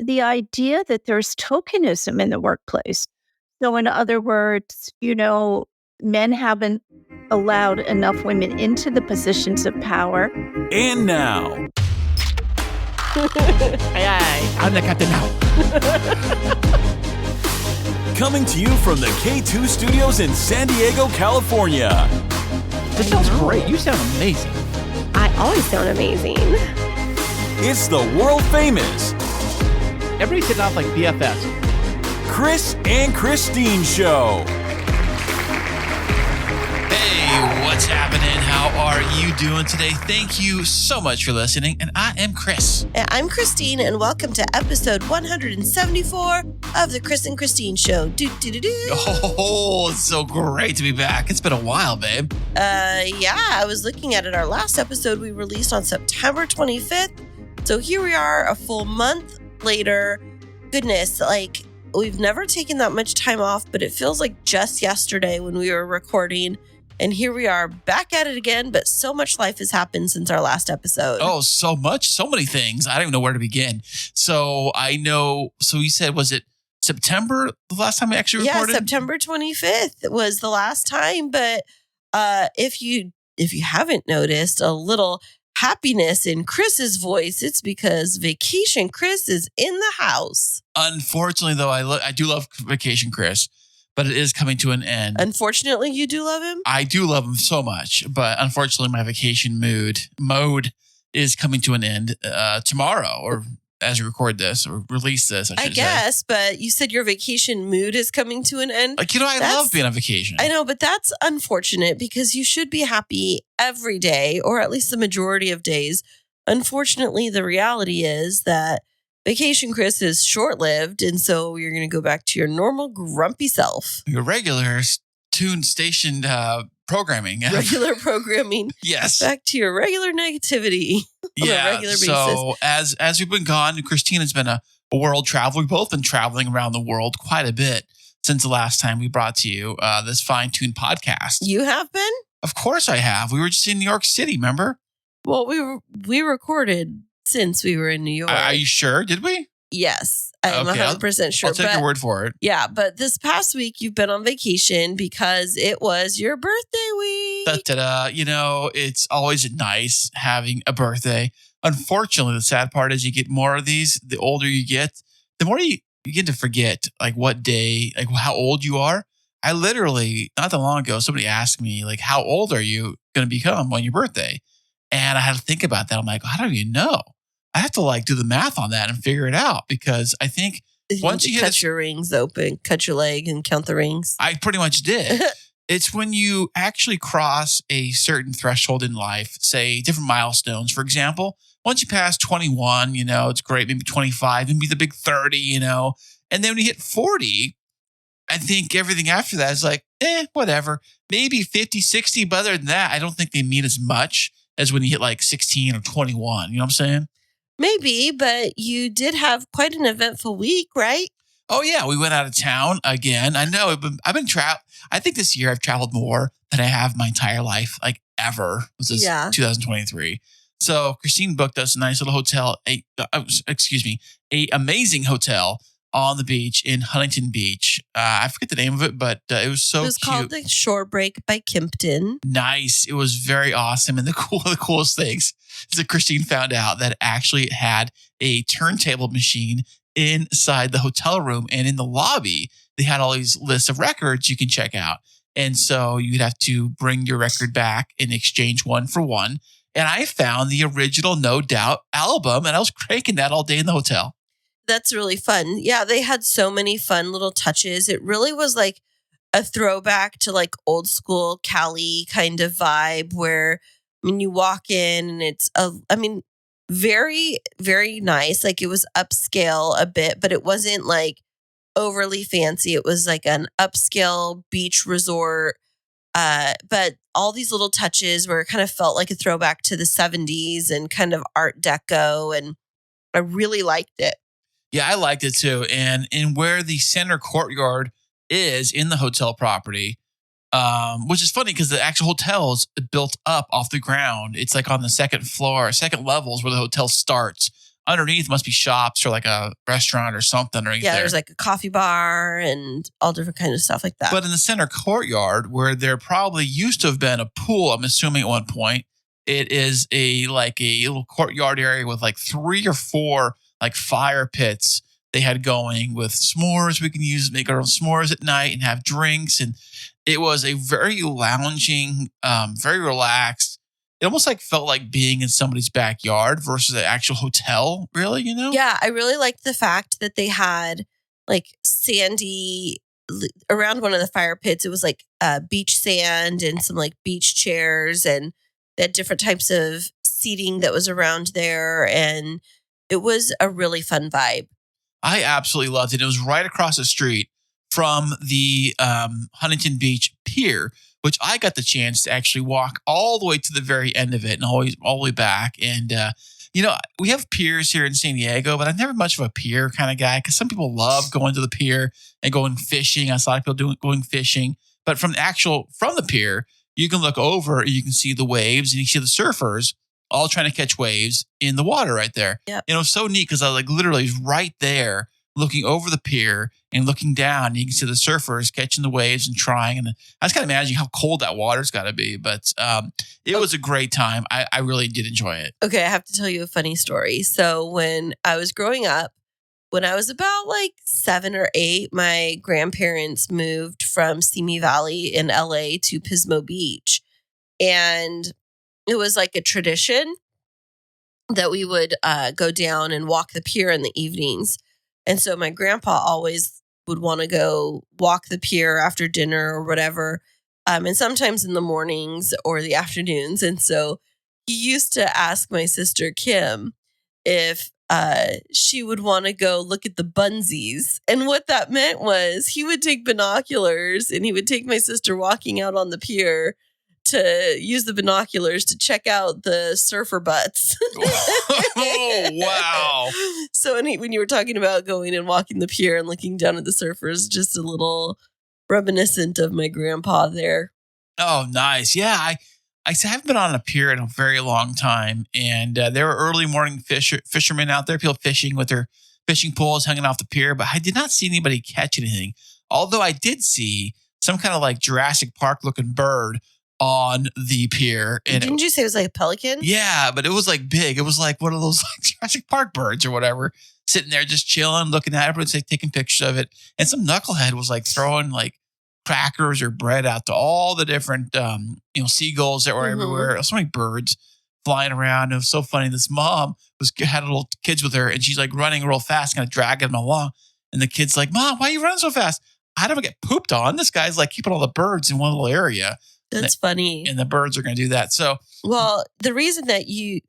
the idea that there's tokenism in the workplace. So in other words, men haven't allowed enough women into the positions of power. And now. Aye, aye. I'm the captain now. Coming to you from the K2 studios in San Diego, California. That sounds great. You sound amazing. I always sound amazing. It's the world famous Everybody's hitting off like BFFs. Kris and Kristine Show. Hey, what's happening? How are you doing today? Thank you so much for listening. And I am Kris. And I'm Kristine, and welcome to episode 174 of the Kris and Kristine Show. Oh, it's so great to be back. It's been a while, babe. Yeah, I was looking at it. Our last episode we released on September 25th. So here we are a full month later. Goodness, we've never taken that much time off, but it feels like just yesterday when we were recording. And here we are back at it again, but so much life has happened since our last episode. Oh, so much, so many things. I don't even know where to begin. So you said, was it September the last time we actually recorded? Yeah, September 25th was the last time. But if you haven't noticed a little happiness in Chris's voice, it's because Vacation Kris is in the house. Unfortunately, though, I do love Vacation Kris, but it is coming to an end. Unfortunately, you do love him? I do love him so much, but unfortunately, my vacation mode is coming to an end tomorrow, or as you record this or release this, I guess. Say. But you said your vacation mood is coming to an end. I love being on vacation. I know, but that's unfortunate because you should be happy every day, or at least the majority of days. Unfortunately, the reality is that Vacation Kris is short-lived, and so you're going to go back to your normal grumpy self. Your regular tuned station programming. Regular programming. Yes. Back to your regular negativity on a regular basis. So as we've been gone, Kristine has been a world traveler. We've both been traveling around the world quite a bit since the last time we brought to you this fine-tuned podcast. You have been? Of course I have. We were just in New York City, remember? Well, we recorded since we were in New York. Are you sure? Did we? Yes, I'm 100% sure. I'll take your word for it. Yeah, but this past week you've been on vacation because it was your birthday week. Ta-da. It's always nice having a birthday. Unfortunately, the sad part is you get more of these. The older you get, the more you begin to forget what day, how old you are. I literally, not that long ago, somebody asked me, how old are you going to become on your birthday? And I had to think about that. I'm like, I don't even know. I have to do the math on that and figure it out, because I think once you cut your rings open, cut your leg and count the rings. I pretty much did. It's when you actually cross a certain threshold in life, say different milestones. For example, once you pass 21, it's great. Maybe 25, maybe the big 30, and then when you hit 40, I think everything after that is whatever. Maybe 50, 60. But other than that, I don't think they mean as much as when you hit 16 or 21. You know what I'm saying? Maybe, but you did have quite an eventful week, right? Oh, yeah. We went out of town again. I know. I've been I think this year I've traveled more than I have my entire life, ever. This is 2023. So Kristine booked us a nice little hotel, a amazing hotel on the beach in Huntington Beach. I forget the name of it, but it was so cute. It was called the Shore Break by Kimpton. Nice. It was very awesome. And the coolest things is that Kristine found out that it actually had a turntable machine inside the hotel room, and in the lobby, they had all these lists of records you can check out. And so you'd have to bring your record back and exchange one for one. And I found the original No Doubt album, and I was cranking that all day in the hotel. That's really fun. Yeah, they had so many fun little touches. It really was a throwback to old school Cali kind of vibe where, you walk in and it's very, very nice. It was upscale a bit, but it wasn't overly fancy. It was an upscale beach resort. But all these little touches where it kind of felt like a throwback to the 70s and kind of Art Deco. And I really liked it. Yeah, I liked it too. And in where the center courtyard is in the hotel property, which is funny because the actual hotel is built up off the ground. It's on the second floor, second levels where the hotel starts. underneath must be shops or like a restaurant or something underneath there. There's like a coffee bar and all different kinds of stuff like that. But in the center courtyard, where there probably used to have been a pool, I'm assuming at one point, it is a little courtyard area with like 3 or 4 like fire pits they had going with s'mores. We can make our own s'mores at night and have drinks. And it was a very lounging, very relaxed. It almost like felt like being in somebody's backyard versus an actual hotel, really, you know? Yeah, I really liked the fact that they had like sandy around one of the fire pits. It was like beach sand and some like beach chairs, and they had different types of seating that was around there. And it was a really fun vibe. I absolutely loved it. It was right across the street from the Huntington Beach Pier, which I got the chance to actually walk all the way to the very end of it and all the way back. And, we have piers here in San Diego, but I'm never much of a pier kind of guy because some people love going to the pier and going fishing. I saw people going fishing. But from the pier, you can look over and you can see the waves and you can see the surfers all trying to catch waves in the water right there. Yep. And it was so neat because I was like literally right there looking over the pier and looking down. And you can see the surfers catching the waves and trying. And I was kind of imagining how cold that water's got to be. But it was a great time. I really did enjoy it. Okay, I have to tell you a funny story. So when I was growing up, when I was about like 7 or 8, my grandparents moved from Simi Valley in LA to Pismo Beach. And it was like a tradition that we would go down and walk the pier in the evenings. And so my grandpa always would want to go walk the pier after dinner or whatever. And sometimes in the mornings or the afternoons. And so he used to ask my sister Kim if she would want to go look at the bunsies. And what that meant was he would take binoculars and he would take my sister walking out on the pier to use the binoculars to check out the surfer butts. Oh, wow. So when you were talking about going and walking the pier and looking down at the surfers, just a little reminiscent of my grandpa there. Oh, nice. Yeah, I haven't been on a pier in a very long time. And there were early morning fishermen out there, people fishing with their fishing poles hanging off the pier. But I did not see anybody catch anything. Although I did see some kind of like Jurassic Park looking bird on the pier. And Didn't you say it was like a pelican? Yeah, but it was like big. It was like one of those like Jurassic Park birds or whatever, sitting there just chilling, looking at it. Everyone's like taking pictures of it. And some knucklehead was like throwing like crackers or bread out to all the different seagulls that were everywhere. So many birds flying around. It was so funny. This mom had little kids with her, and she's like running real fast, kind of dragging them along. And the kid's like, "Mom, why are you running so fast?" "I don't get pooped on. This guy's like keeping all the birds in one little area." That's funny. And the birds are going to do that. So, well, the reason that you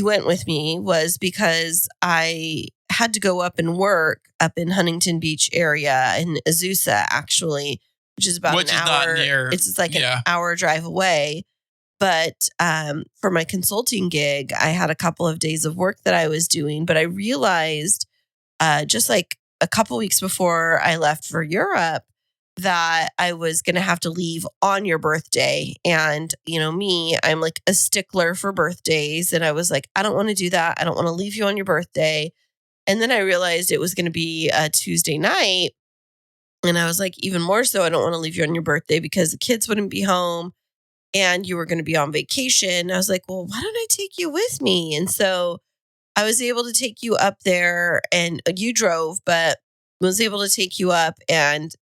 went with me was because I had to go up and work up in Huntington Beach area in Azusa, actually, which is about an hour. Not near. It's like an hour drive away. But for my consulting gig, I had a couple of days of work that I was doing. But I realized just like a couple weeks before I left for Europe, that I was going to have to leave on your birthday. And, me, I'm like a stickler for birthdays. And I was like, I don't want to do that. I don't want to leave you on your birthday. And then I realized it was going to be a Tuesday night. And I was like, even more so, I don't want to leave you on your birthday because the kids wouldn't be home and you were going to be on vacation. I was like, well, why don't I take you with me? And so I was able to take you up there, and you drove, but was able to take you up and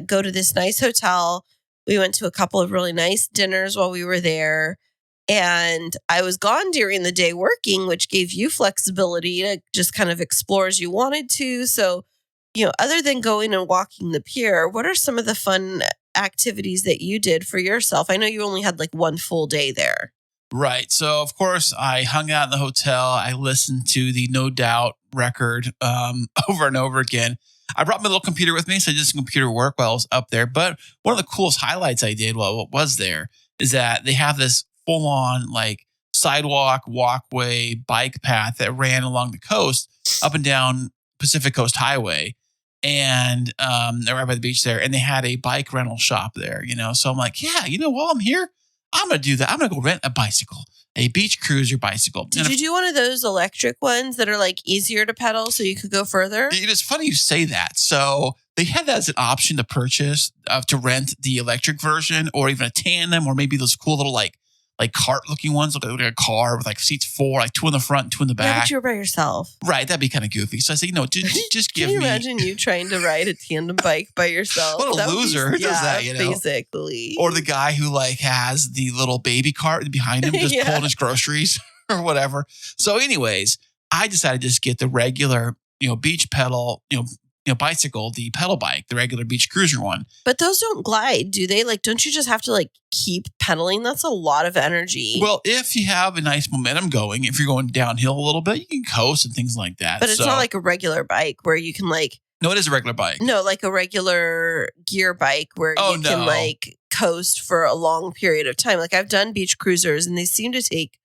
go to this nice hotel. We went to a couple of really nice dinners while we were there. And I was gone during the day working, which gave you flexibility to just kind of explore as you wanted to. So, other than going and walking the pier, what are some of the fun activities that you did for yourself? I know you only had like one full day there. Right. So, of course, I hung out in the hotel. I listened to the No Doubt record over and over again. I brought my little computer with me, so I did some computer work while I was up there. But one of the coolest highlights I did while I was there is that they have this full-on like sidewalk, walkway, bike path that ran along the coast up and down Pacific Coast Highway. And they're right by the beach there. And they had a bike rental shop there, So I'm like, while I'm here, I'm going to do that. I'm going to go rent a bicycle. a beach cruiser bicycle. Did you do one of those electric ones that are like easier to pedal so you could go further? It is funny you say that. So they had that as an option to purchase, to rent the electric version, or even a tandem, or maybe those cool little like cart looking ones, look like a car with like seats 4, like 2 in the front and 2 in the Yeah, back. but you're by yourself. Right, that'd be kind of goofy. So I said, just give Can you me. imagine you trying to ride a tandem bike by yourself? What a That would be- loser. Who does that, Basically. Or the guy who like has the little baby cart behind him just Yeah. pulling his groceries or whatever. So anyways, I decided to just get the regular, beach pedal, bicycle, the pedal bike, the regular beach cruiser one. But those don't glide, do they? Like, don't you just have to like keep pedaling? That's a lot of energy. Well, if you have a nice momentum going, if you're going downhill a little bit, you can coast and things like that. But it's not like a regular bike where you can like, No, it is a regular bike. no, like a regular gear bike where you can no. like coast for a long period of time. Like I've done beach cruisers and they seem to take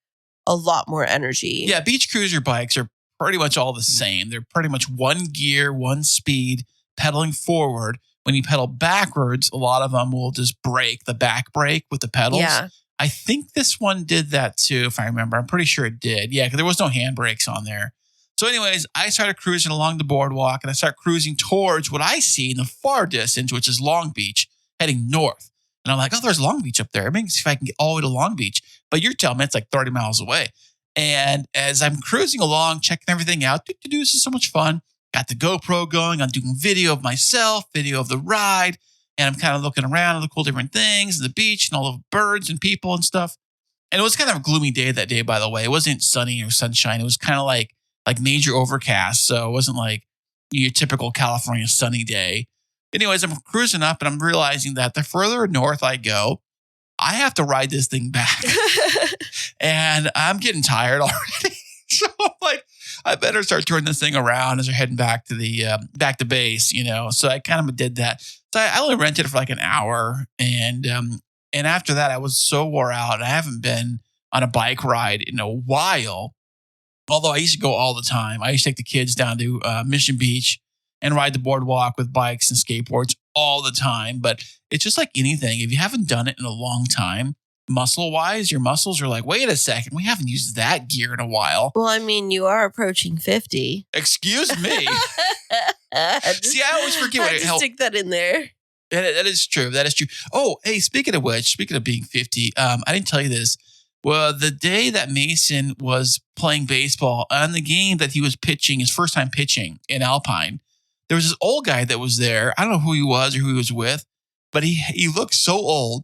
a lot more energy. Yeah, beach cruiser bikes are pretty much all the same. They're pretty much one gear, one speed, pedaling forward. When you pedal backwards, a lot of them will just brake, the back brake with the pedals. Yeah. I think this one did that too, if I remember. I'm pretty sure it did. Yeah, because there was no hand brakes on there. So anyways, I started cruising along the boardwalk, and I start cruising towards what I see in the far distance, which is Long Beach, heading north. And I'm like, oh, there's Long Beach up there. Maybe see if I can get all the way to Long Beach. But you're telling me it's like 30 miles away. And as I'm cruising along, checking everything out, this is so much fun. Got the GoPro going. I'm doing video of myself, video of the ride. And I'm kind of looking around at the cool different things, the beach and all the birds and people and stuff. And it was kind of a gloomy day that day, by the way. It wasn't sunny or sunshine. It was kind of like major overcast. So it wasn't like your typical California sunny day. Anyways, I'm cruising up and I'm realizing that the further north I go, I have to ride this thing back. And I'm getting tired already. So I'm like, I better start turning this thing around as we're heading back to the back to base, So I kind of did that. So I only rented it for like an hour. And after that, I was so wore out. I haven't been on a bike ride in a while. Although I used to go all the time. I used to take the kids down to Mission Beach and ride the boardwalk with bikes and skateboards all the time. But it's just like anything. If you haven't done it in a long time, muscle-wise, your muscles are like, wait a second, we haven't used that gear in a while. Well, I mean, you are approaching 50. Excuse me. See, I always forget what it helped. Stick that in there. That is true. That is true. Oh, hey, speaking of which, speaking of being 50, I didn't tell you this. Well, the day that Mason was playing baseball on the game that he was pitching, his first time pitching in Alpine, there was this old guy that was there. I don't know who he was or who he was with, but he looked so old,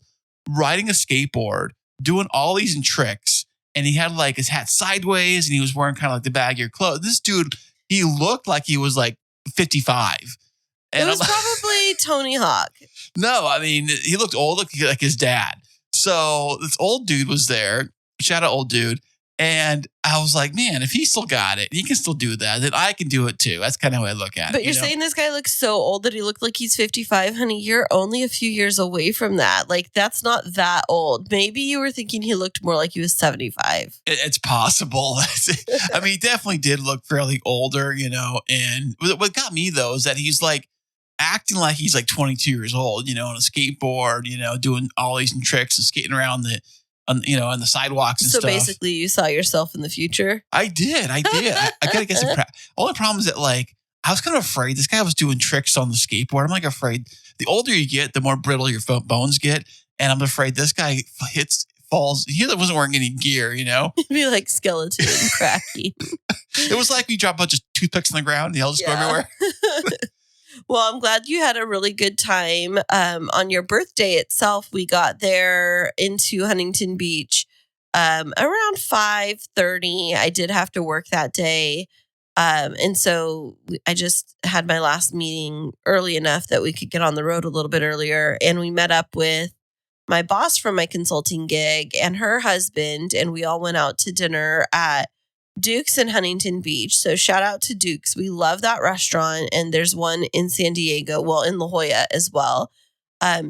riding a skateboard, doing all these tricks. And he had like his hat sideways and he was wearing kind of like the baggier clothes. This dude, he looked like he was like 55. And It was probably Tony Hawk. No, I mean, he looked old, looked like his dad. So this old dude was there. Shout out old dude. And I was like, man, if he still got it, he can still do that, then I can do it too. That's kind of how I look at it. But you're saying this guy looks so old that he looked like he's 55, honey. You're only a few years away from that. Like, that's not that old. Maybe you were thinking he looked more like he was 75. It's possible. I mean, he definitely did look fairly older, And what got me, though, is that he's like acting like he's like 22 years old, on a skateboard, doing all these tricks and skating around on the sidewalks and so stuff. So basically you saw yourself in the future? I did. I got to get some Only problem is that I was kind of afraid this guy was doing tricks on the skateboard. I'm like afraid the older you get, the more brittle your bones get. And I'm afraid this guy falls. He wasn't wearing any gear, It'd be like skeleton cracking. It was like we drop a bunch of toothpicks on the ground and they all just go everywhere. Well, I'm glad you had a really good time. On your birthday itself, we got there into Huntington Beach around 5:30. I did have to work that day. And so I just had my last meeting early enough that we could get on the road a little bit earlier. And we met up with my boss from my consulting gig and her husband. And we all went out to dinner at Duke's in Huntington Beach. So shout out to Duke's. We love that restaurant. And there's one in San Diego, well, in La Jolla as well.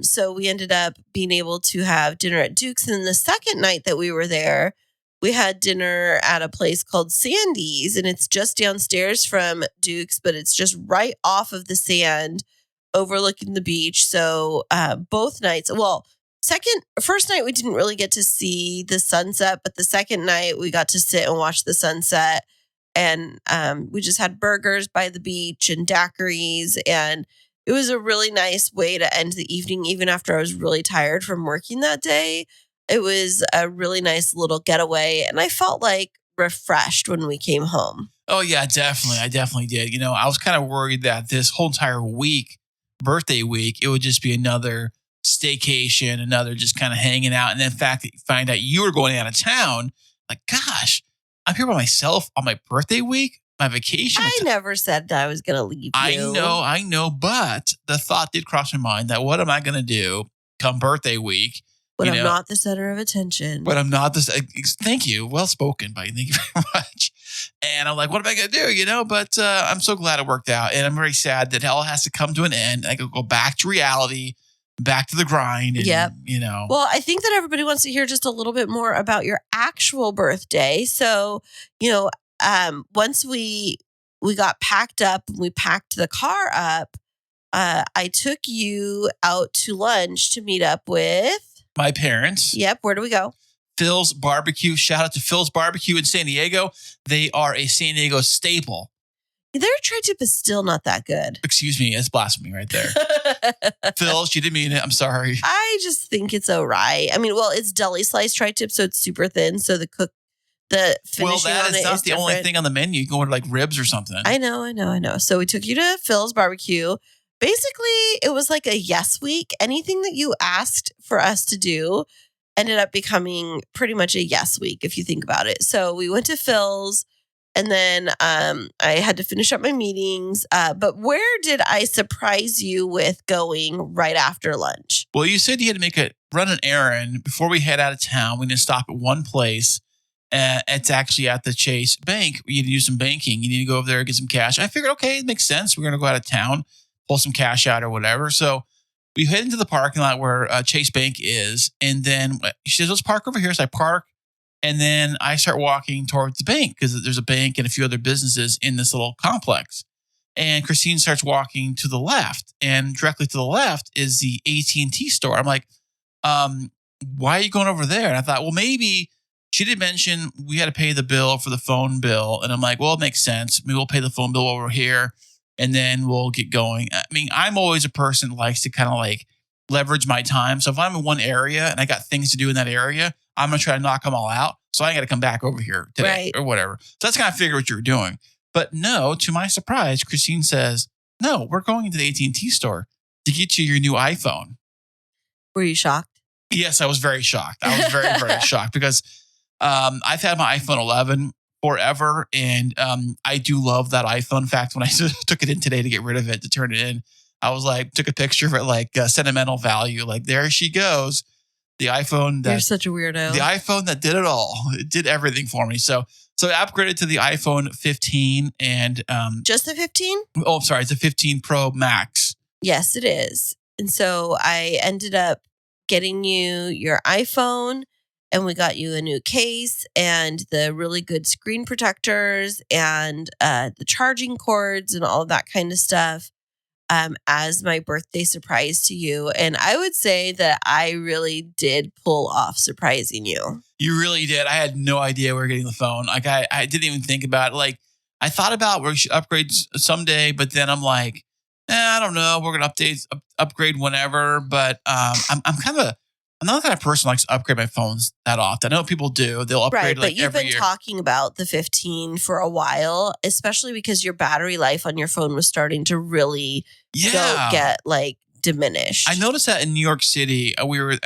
So we ended up being able to have dinner at Duke's. And the second night that we were there, we had dinner at a place called Sandy's. And it's just downstairs from Duke's, but it's just right off of the sand overlooking the beach. So both nights, well, first night we didn't really get to see the sunset, but the second night we got to sit and watch the sunset. And we just had burgers by the beach and daiquiris. And it was a really nice way to end the evening, even after I was really tired from working that day. It was a really nice little getaway. And I felt like refreshed when we came home. Oh, yeah, definitely. I definitely did. You know, I was kind of worried that this whole entire week, birthday week, it would just be another staycation, another just kind of hanging out. And then in fact, find out you were going out of town. Like, gosh, I'm here by myself on my birthday week, my vacation. I never said that I was going to leave you. I know. But the thought did cross my mind that what am I going to do come birthday week? When I'm not the center of attention. But I'm not this. Thank you. Well spoken, buddy. Thank you very much. And I'm like, what am I going to do? You know, but I'm so glad it worked out. And I'm very sad that hell has to come to an end. I could go back to reality, back to the grind. And, yep. You know. Well, I think that everybody wants to hear just a little bit more about your actual birthday. So, you know, once we got packed up, we packed the car up, I took you out to lunch to meet up with my parents. Yep. Where do we go? Phil's Barbecue. Shout out to Phil's Barbecue in San Diego. They are a San Diego staple. Their tri-tip is still not that good. Excuse me. It's blasphemy right there. Phil's, you didn't mean it. I'm sorry. I just think it's all right. I mean, well, it's deli slice tri-tip, so it's super thin. So the finishing on it is not the different. only thing on the menu. You can order like ribs or something. I know. So we took you to Phil's Barbecue. Basically, it was like a yes week. Anything that you asked for us to do ended up becoming pretty much a yes week, if you think about it. So we went to Phil's, and then I had to finish up my meetings. But where did I surprise you with going right after lunch? Well, you said you had to run an errand before we head out of town. We need to stop at one place. It's actually at the Chase Bank. You need to do some banking. You need to go over there and get some cash. I figured, okay, it makes sense. We're going to go out of town, pull some cash out or whatever. So we head into the parking lot where Chase Bank is. And then she says, let's park over here. So I park. And then I start walking towards the bank because there's a bank and a few other businesses in this little complex. And Kristine starts walking to the left. And directly to the left is the AT&T store. I'm like, why are you going over there? And I thought, well, maybe she did mention we had to pay the bill for the phone bill. And I'm like, well, it makes sense. Maybe we'll pay the phone bill over here. And then we'll get going. I mean, I'm always a person that likes to kind of like leverage my time. So if I'm in one area and I got things to do in that area, I'm going to try to knock them all out. So I got to come back over here today or whatever. So that's kind of figure what you were doing. But no, to my surprise, Kristine says, no, we're going into the AT&T store to get you your new iPhone. Were you shocked? Yes, I was very shocked. I was very, very shocked because I've had my iPhone 11 forever. And I do love that iPhone. In fact, when I took it in today to get rid of it, to turn it in, I was like, took a picture of it, like sentimental value. Like, there she goes. The iPhone. You're such a weirdo. The iPhone that did it all. It did everything for me. So I upgraded to the iPhone 15 and just the 15? Oh, I'm sorry. It's a 15 Pro Max. Yes, it is. And so I ended up getting you your iPhone, and we got you a new case and the really good screen protectors and the charging cords and all of that kind of stuff as my birthday surprise to you. And I would say that I really did pull off surprising you. You really did. I had no idea we were getting the phone. Like I didn't even think about it. Like I thought about we should upgrade someday, but then I'm like, I don't know. We're going to upgrade whenever. But I'm not the kind of person who likes to upgrade my phones that often. I know people do. They'll upgrade like every year. But you've been talking about the 15 for a while, especially because your battery life on your phone was starting to really get like diminished. I noticed that in New York City, we were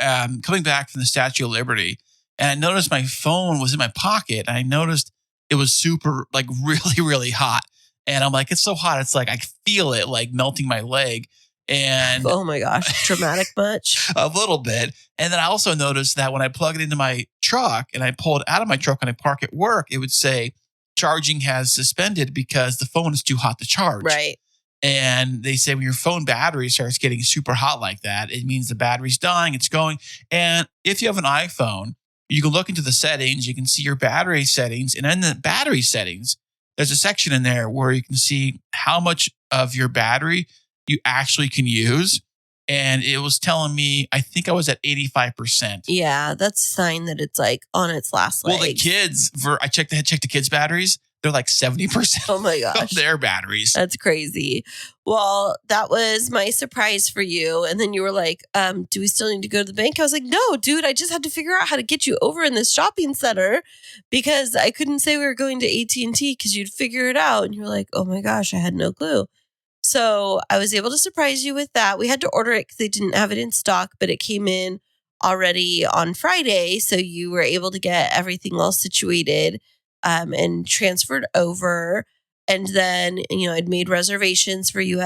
coming back from the Statue of Liberty, and I noticed my phone was in my pocket, and I noticed it was super, like really, really hot. And I'm like, it's so hot. It's like, I feel it like melting my leg. And oh my gosh, traumatic much? A little bit. And then I also noticed that when I plug it into my truck and I pull it out of my truck and I park at work, it would say charging has suspended because the phone is too hot to charge. Right. And they say when your phone battery starts getting super hot like that, it means the battery's dying, it's going. And if you have an iPhone, you can look into the settings, you can see your battery settings. And in the battery settings, there's a section in there where you can see how much of your battery you actually can use. and it was telling me, I think I was at 85%. Yeah, that's a sign that it's like on its last leg. Well, the kids, I checked the kids' batteries. They're like 70% Oh my of gosh. their batteries. That's crazy. Well, that was my surprise for you. And then you were like, do we still need to go to the bank? I was like, no, dude, I just had to figure out how to get you over in this shopping center because I couldn't say we were going to AT&T because you'd figure it out. And you were like, oh my gosh, I had no clue. So I was able to surprise you with that. We had to order it because they didn't have it in stock, but it came in already on Friday. So you were able to get everything all situated and transferred over. And then, I'd made reservations for you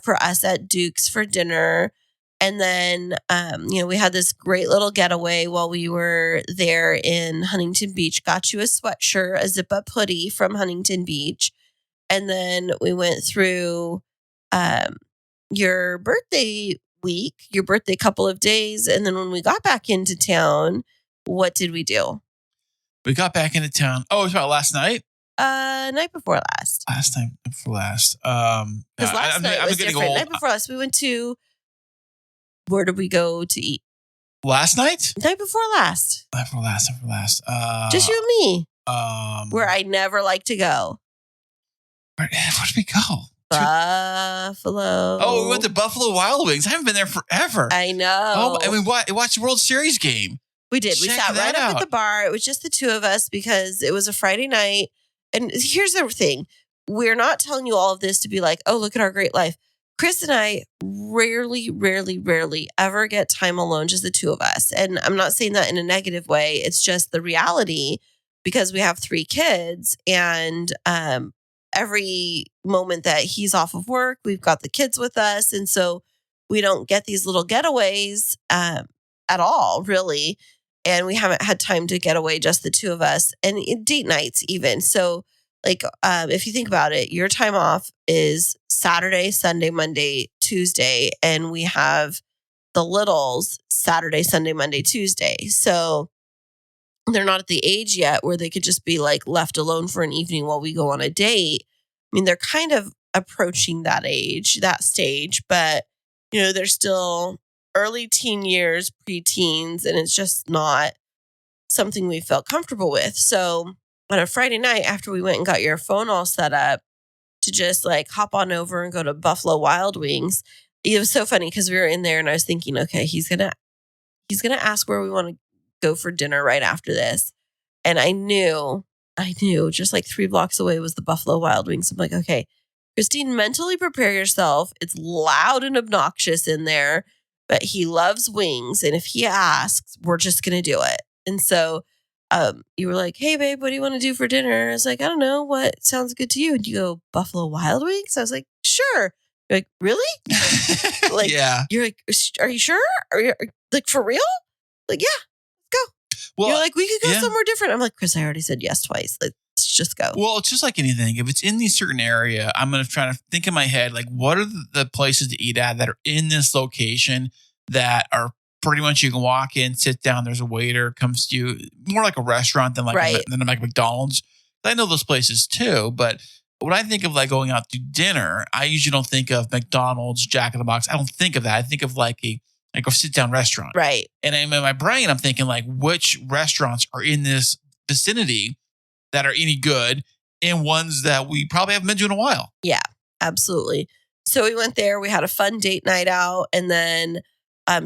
for us at Duke's for dinner. And then, we had this great little getaway while we were there in Huntington Beach. Got you a sweatshirt, a zip-up hoodie from Huntington Beach. And then we went through your birthday week, your birthday couple of days. And then when we got back into town, what did we do? We got back into town. Oh, it was about last night? Night before last. Last time before last. Because last night was getting different. old. Night before last, we went to, where did we go to eat? Last night? Night before last. Night before last. Just you and me. Where I never like to go. Where did we go? Buffalo. Oh, we went to Buffalo Wild Wings. I haven't been there forever. I know. Oh, and we watched the World Series game. We did. We Check sat right that up out. at the bar. It was just the two of us because it was a Friday night. And here's the thing. We're not telling you all of this to be like, oh, look at our great life. Kris and I rarely ever get time alone, just the two of us. And I'm not saying that in a negative way. It's just the reality because we have 3 kids and every moment that he's off of work, we've got the kids with us. And so we don't get these little getaways at all, really. And we haven't had time to get away, just the two of us, and date nights even. So like, if you think about it, your time off is Saturday, Sunday, Monday, Tuesday, and we have the littles Saturday, Sunday, Monday, Tuesday. So they're not at the age yet where they could just be like left alone for an evening while we go on a date. I mean, they're kind of approaching that stage, but they're still early teen years, preteens, and it's just not something we felt comfortable with. So on a Friday night after we went and got your phone all set up to just like hop on over and go to Buffalo Wild Wings, it was so funny because we were in there and I was thinking, okay, he's gonna ask where we want to go for dinner right after this. And I knew just like 3 blocks away was the Buffalo Wild Wings. I'm like, okay, Kristine, mentally prepare yourself. It's loud and obnoxious in there, but he loves wings. And if he asks, we're just going to do it. And so you were like, hey, babe, what do you want to do for dinner? I was like, I don't know. What sounds good to you? And you go, Buffalo Wild Wings? I was like, sure. You're like, really? Like, yeah. You're like, are you sure? Are you like for real? Like, yeah, let's go. Well, you're like, we could go somewhere different. I'm like, Kris, I already said yes twice. Let's just go. Well, it's just like anything. If it's in this certain area, I'm going to try to think in my head, like, what are the places to eat at that are in this location that are pretty much you can walk in, sit down, there's a waiter, comes to you, more like a restaurant than like McDonald's. I know those places too, but when I think of like going out to dinner, I usually don't think of McDonald's, Jack in the Box. I don't think of that. I think of like a sit down restaurant. Right. And in my brain, I'm thinking like which restaurants are in this vicinity that are any good and ones that we probably haven't been to in a while. Yeah, absolutely. So we went there. We had a fun date night out. And then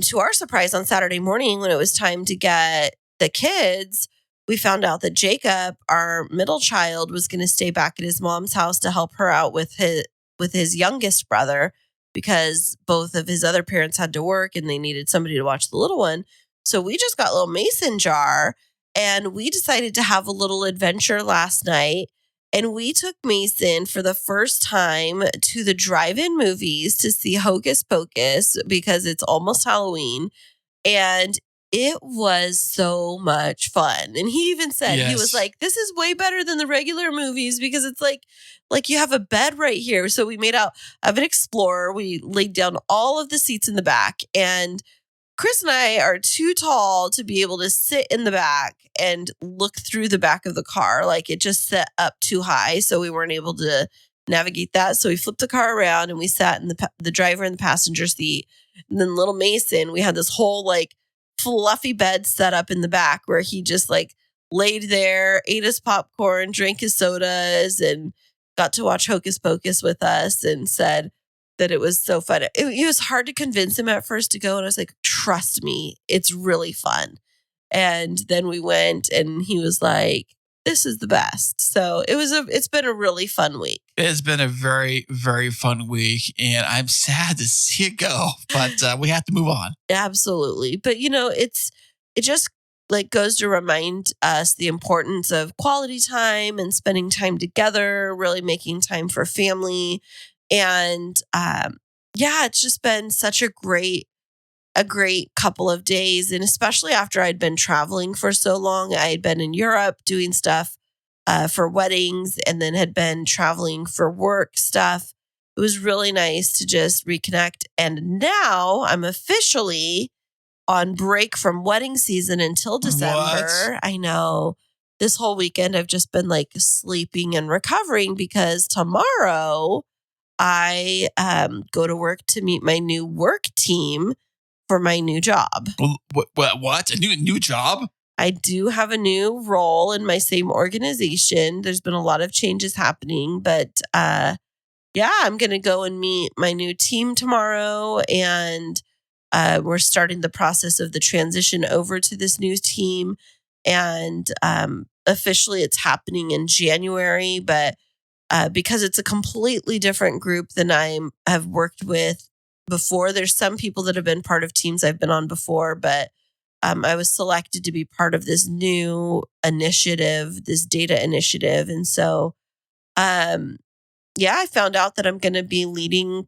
to our surprise on Saturday morning, when it was time to get the kids, we found out that Jacob, our middle child, was going to stay back at his mom's house to help her out with his youngest brother because both of his other parents had to work and they needed somebody to watch the little one. So we just got a little mason jar and we decided to have a little adventure last night. And we took Mason for the first time to the drive-in movies to see Hocus Pocus because it's almost Halloween. And it was so much fun. And he even said, He was like, this is way better than the regular movies because it's like you have a bed right here. So we made out of an Explorer. We laid down all of the seats in the back. And Kris and I are too tall to be able to sit in the back and look through the back of the car. Like it just set up too high. So we weren't able to navigate that. So we flipped the car around and we sat in the driver in the passenger seat. And then little Mason, we had this whole like fluffy bed set up in the back where he just like laid there, ate his popcorn, drank his sodas, and got to watch Hocus Pocus with us and said that it was so fun. It was hard to convince him at first to go. And I was like, trust me, it's really fun. And then we went and he was like, this is the best. So it's been a really fun week. It's been a very, very fun week, and I'm sad to see it go, but we have to move on. Absolutely. But it just like goes to remind us the importance of quality time and spending time together, really making time for family. And it's just been such a great couple of days. And especially after I'd been traveling for so long, I had been in Europe doing stuff for weddings and then had been traveling for work stuff. It was really nice to just reconnect. And now I'm officially on break from wedding season until December. What? I know. This whole weekend I've just been like sleeping and recovering because tomorrow I go to work to meet my new work team for my new job. What? A new job? I do have a new role in my same organization. There's been a lot of changes happening, but I'm going to go and meet my new team tomorrow. And we're starting the process of the transition over to this new team. And officially it's happening in January, but because it's a completely different group than I have worked with before. There's some people that have been part of teams I've been on before, but I was selected to be part of this new initiative, this data initiative. And so, I found out that I'm going to be leading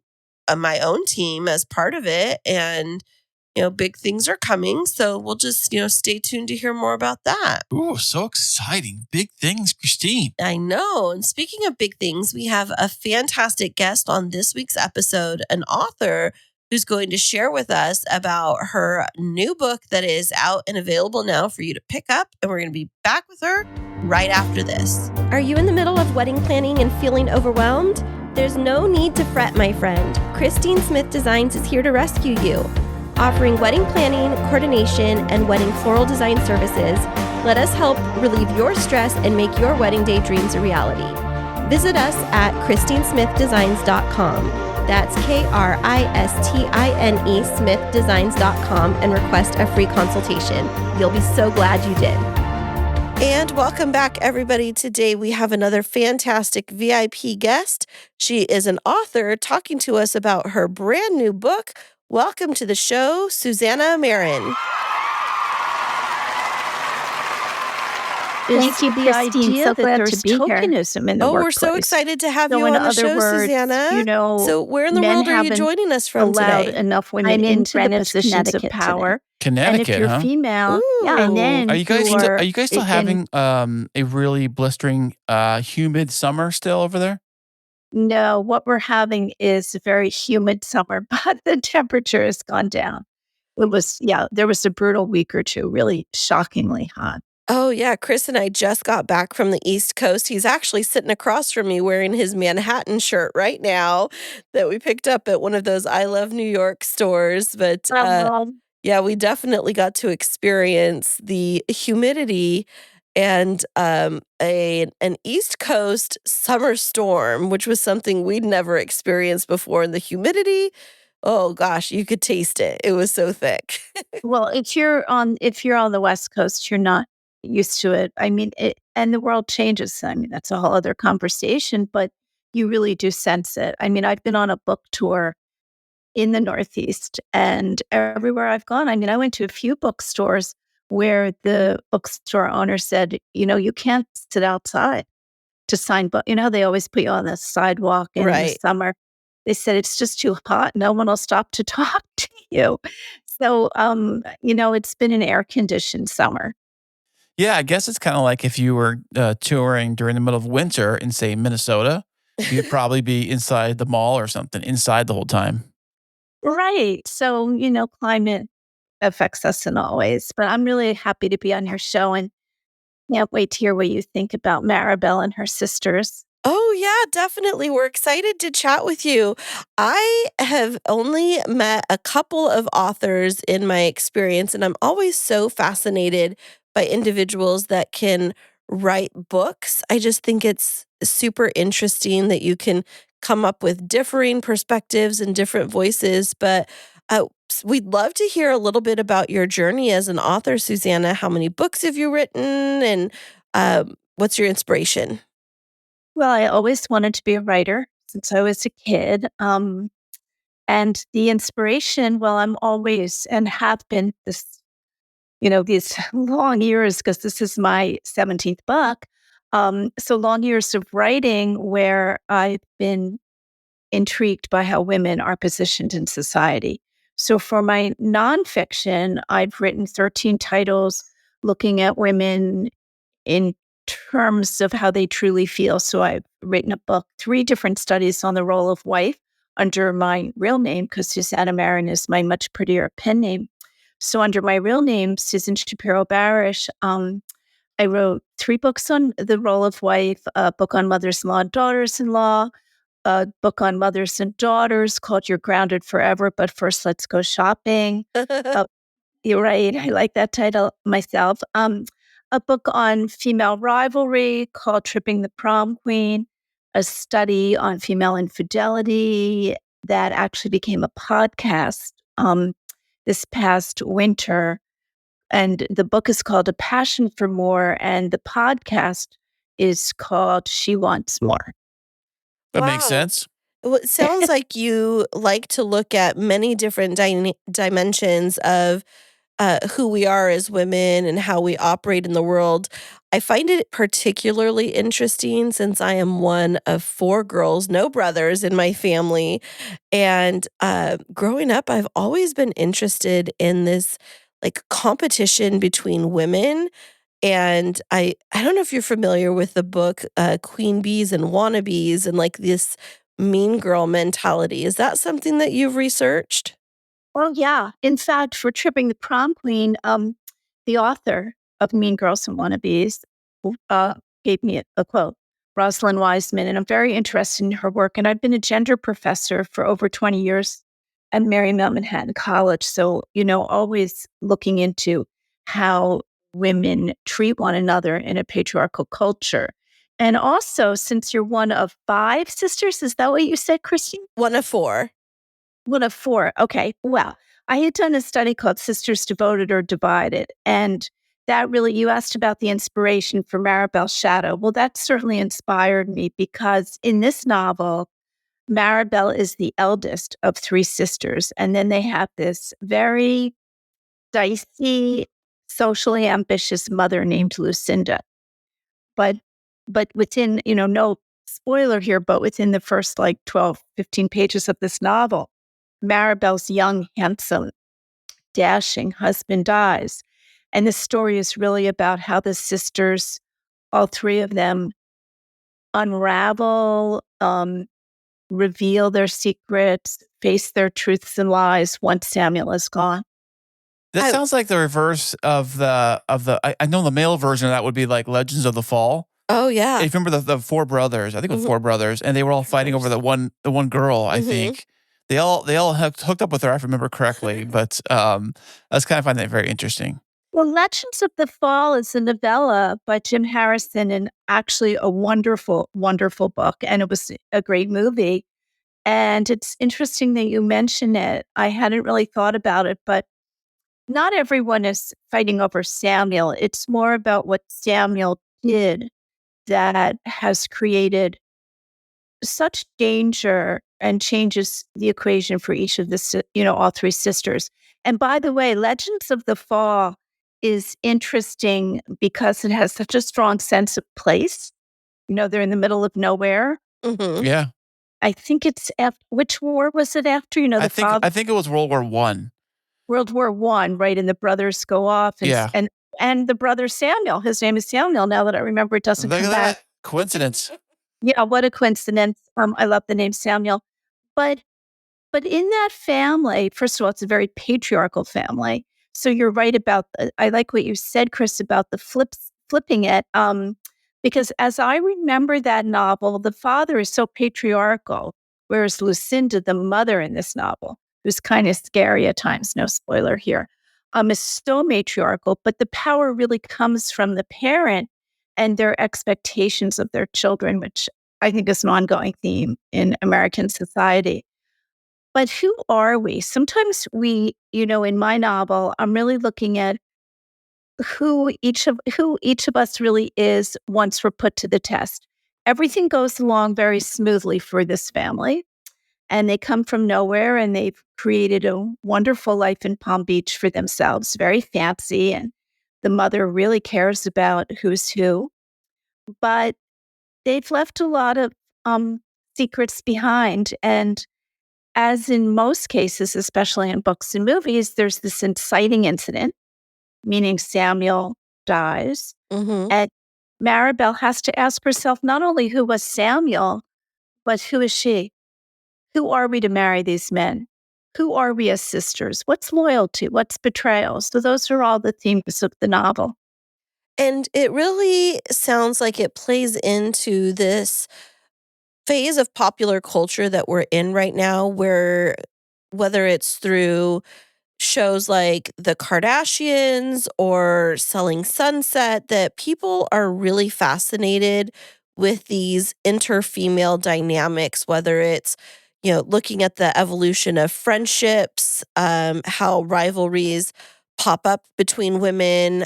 my own team as part of it. And, big things are coming. So we'll just, stay tuned to hear more about that. Ooh, so exciting. Big things, Kristine. I know. And speaking of big things, we have a fantastic guest on this week's episode, an author who's going to share with us about her new book that is out and available now for you to pick up. And we're going to be back with her right after this. Are you in the middle of wedding planning and feeling overwhelmed? There's no need to fret, my friend. Kristine Smith Designs is here to rescue you. Offering wedding planning, coordination, and wedding floral design services, let us help relieve your stress and make your wedding day dreams a reality. Visit us at KristineSmithDesigns.com. That's KRISTINE SmithDesigns.com and request a free consultation. You'll be so glad you did. And welcome back, everybody. Today we have another fantastic VIP guest. She is an author talking to us about her brand new book. Welcome to the show, Susannah Marren. Thank you, Kristine. So glad to be here. Tokenism in the workplace. We're so excited to have you on the show, words, Susanna. So where in the world are you joining us from today? Enough women into the positions of power. Connecticut, and if you're female, and then are you guys still having a really blistering, humid summer still over there? No, what we're having is a very humid summer, but the temperature has gone down. There was a brutal week or two, really shockingly hot. Oh, yeah. Chris and I just got back from the East Coast. He's actually sitting across from me wearing his Manhattan shirt right now that we picked up at one of those I Love New York stores. But we definitely got to experience the humidity and an East Coast summer storm, which was something we'd never experienced before. And the humidity, oh gosh, you could taste it. It was so thick. Well, if you're on the West Coast, you're not used to it. I mean, and the world changes. I mean, that's a whole other conversation, but you really do sense it. I mean, I've been on a book tour in the Northeast, and everywhere I've gone, I mean, I went to a few bookstores where the bookstore owner said, you can't sit outside to sign book. They always put you on the sidewalk in the summer. They said it's just too hot. No one will stop to talk to you. So, it's been an air-conditioned summer. Yeah, I guess it's kind of like if you were touring during the middle of winter in, say, Minnesota, you'd probably be inside the mall or something, inside the whole time. Right. So, climate affects us in all ways. But I'm really happy to be on your show and can't wait to hear what you think about Maribelle and her sisters. Oh, yeah, definitely. We're excited to chat with you. I have only met a couple of authors in my experience, and I'm always so fascinated by individuals that can write books. I just think it's super interesting that you can come up with differing perspectives and different voices. But we'd love to hear a little bit about your journey as an author, Susannah. How many books have you written, and what's your inspiration? Well, I always wanted to be a writer since I was a kid. And the inspiration, well, I'm always and have been these long years, because this is my 17th book. So long years of writing where I've been intrigued by how women are positioned in society. So for my nonfiction, I've written 13 titles looking at women in terms of how they truly feel. So I've written a book, 3 different studies on the role of wife under my real name, because Susannah Marren is my much prettier pen name. So under my real name, Susan Shapiro Barash, I wrote 3 books on the role of wife, a book on mothers-in-law and daughters-in-law, a book on mothers and daughters called You're Grounded Forever, but First Let's Go Shopping. You're right. I like that title myself. A book on female rivalry called Tripping the Prom Queen, a study on female infidelity that actually became a podcast this past winter. And the book is called A Passion for More, and the podcast is called She Wants More. That makes Wow. sense. Well, it sounds like you like to look at many different dimensions of who we are as women and how we operate in the world. I find it particularly interesting since I am one of 4 girls, no brothers in my family. And growing up, I've always been interested in this like competition between women. And I don't know if you're familiar with the book Queen Bees and Wannabes and like this mean girl mentality. Is that something that you've researched? Well, yeah. In fact, for Tripping the Prom Queen, the author of Mean Girls and Wannabes uh, gave me a quote, Rosalind Wiseman, and I'm very interested in her work. And I've been a gender professor for over 20 years at Marymount Manhattan College. So, always looking into how women treat one another in a patriarchal culture. And also, since you're one of 5 sisters, is that what you said, Christine? One of 4. One of 4. Okay. Well, I had done a study called Sisters Devoted or Divided. And that really, you asked about the inspiration for Maribelle's Shadow. Well, that certainly inspired me because in this novel, Maribelle is the eldest of 3 sisters. And then they have this very dicey, socially ambitious mother named Lucinda. But within, no spoiler here, but within the first like 12, 15 pages of this novel, Maribel's young, handsome, dashing husband dies. And the story is really about how the sisters, all 3 of them, unravel, reveal their secrets, face their truths and lies once Samuel is gone. That I- sounds like the reverse of I know the male version of that would be like Legends of the Fall. Oh, yeah. If you remember the 4 brothers, I think it was 4 brothers, and they were all fighting over the one girl, I think. They all hooked up with her, if I remember correctly, but I was kind of finding that very interesting. Well, Legends of the Fall is a novella by Jim Harrison and actually a wonderful, wonderful book. And it was a great movie. And it's interesting that you mention it. I hadn't really thought about it, but not everyone is fighting over Samuel. It's more about what Samuel did that has created such danger and changes the equation for each of the, all 3 sisters. And by the way, Legends of the Fall is interesting because it has such a strong sense of place. They're in the middle of nowhere. Yeah. I think it's after, which war was it after? I think it was World War I. World War I, right? And the brothers go off. And, Yeah. and the brother Samuel, his name is Samuel. Now that I remember, it doesn't Look come at back. that. Coincidence. Yeah, what a coincidence. I love the name Samuel. But in that family, first of all, it's a very patriarchal family. So you're right about I like what you said, Kris, about the flipping it. Because as I remember that novel, the father is so patriarchal, whereas Lucinda, the mother in this novel, who's kind of scary at times, no spoiler here, is so matriarchal, but the power really comes from the parent and their expectations of their children, which I think is an ongoing theme in American society. But who are we? Sometimes we, in my novel, I'm really looking at who each of us really is once we're put to the test. Everything goes along very smoothly for this family, and they come from nowhere and they've created a wonderful life in Palm Beach for themselves, very fancy, and the mother really cares about who's who, but they've left a lot of secrets behind. And as in most cases, especially in books and movies, there's this inciting incident, meaning Samuel dies. Mm-hmm. And Maribelle has to ask herself not only who was Samuel, but who is she? Who are we to marry these men? Who are we as sisters? What's loyalty? What's betrayal? So those are all the themes of the novel. And it really sounds like it plays into this phase of popular culture that we're in right now, where whether it's through shows like The Kardashians or Selling Sunset, that people are really fascinated with these inter-female dynamics, whether it's, looking at the evolution of friendships, how rivalries pop up between women,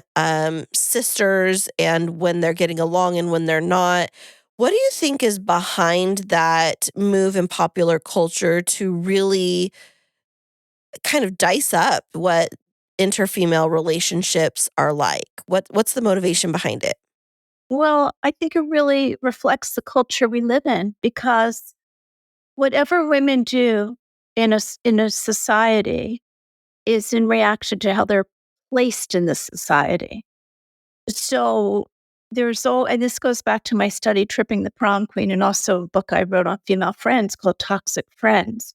sisters, and when they're getting along and when they're not. What do you think is behind that move in popular culture to really kind of dice up what inter-female relationships are like? What's the motivation behind it? Well, I think it really reflects the culture we live in, because whatever women do in a society is in reaction to how they're placed in the society. So and this goes back to my study, Tripping the Prom Queen, and also a book I wrote on female friends called Toxic Friends,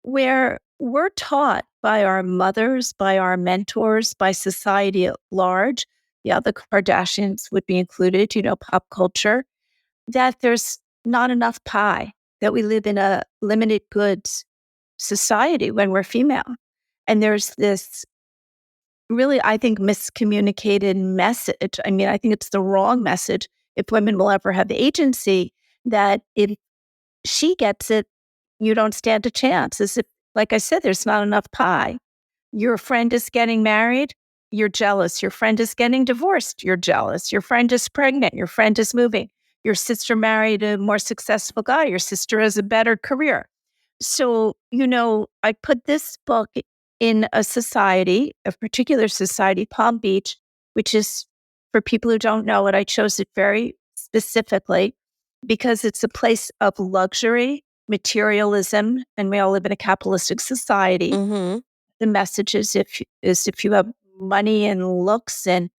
where we're taught by our mothers, by our mentors, by society at large. Yeah, the Kardashians would be included, pop culture, that there's not enough pie, that we live in a limited goods society when we're female. And there's this really, I think, miscommunicated message. I mean, I think it's the wrong message if women will ever have agency, that if she gets it, you don't stand a chance. As if, like I said, there's not enough pie. Your friend is getting married, you're jealous. Your friend is getting divorced, you're jealous. Your friend is pregnant, your friend is moving. Your sister married a more successful guy, your sister has a better career. So, I put this book in a society, a particular society, Palm Beach, which is, for people who don't know it, I chose it very specifically because it's a place of luxury, materialism, and we all live in a capitalistic society. Mm-hmm. The message is if you have money and looks and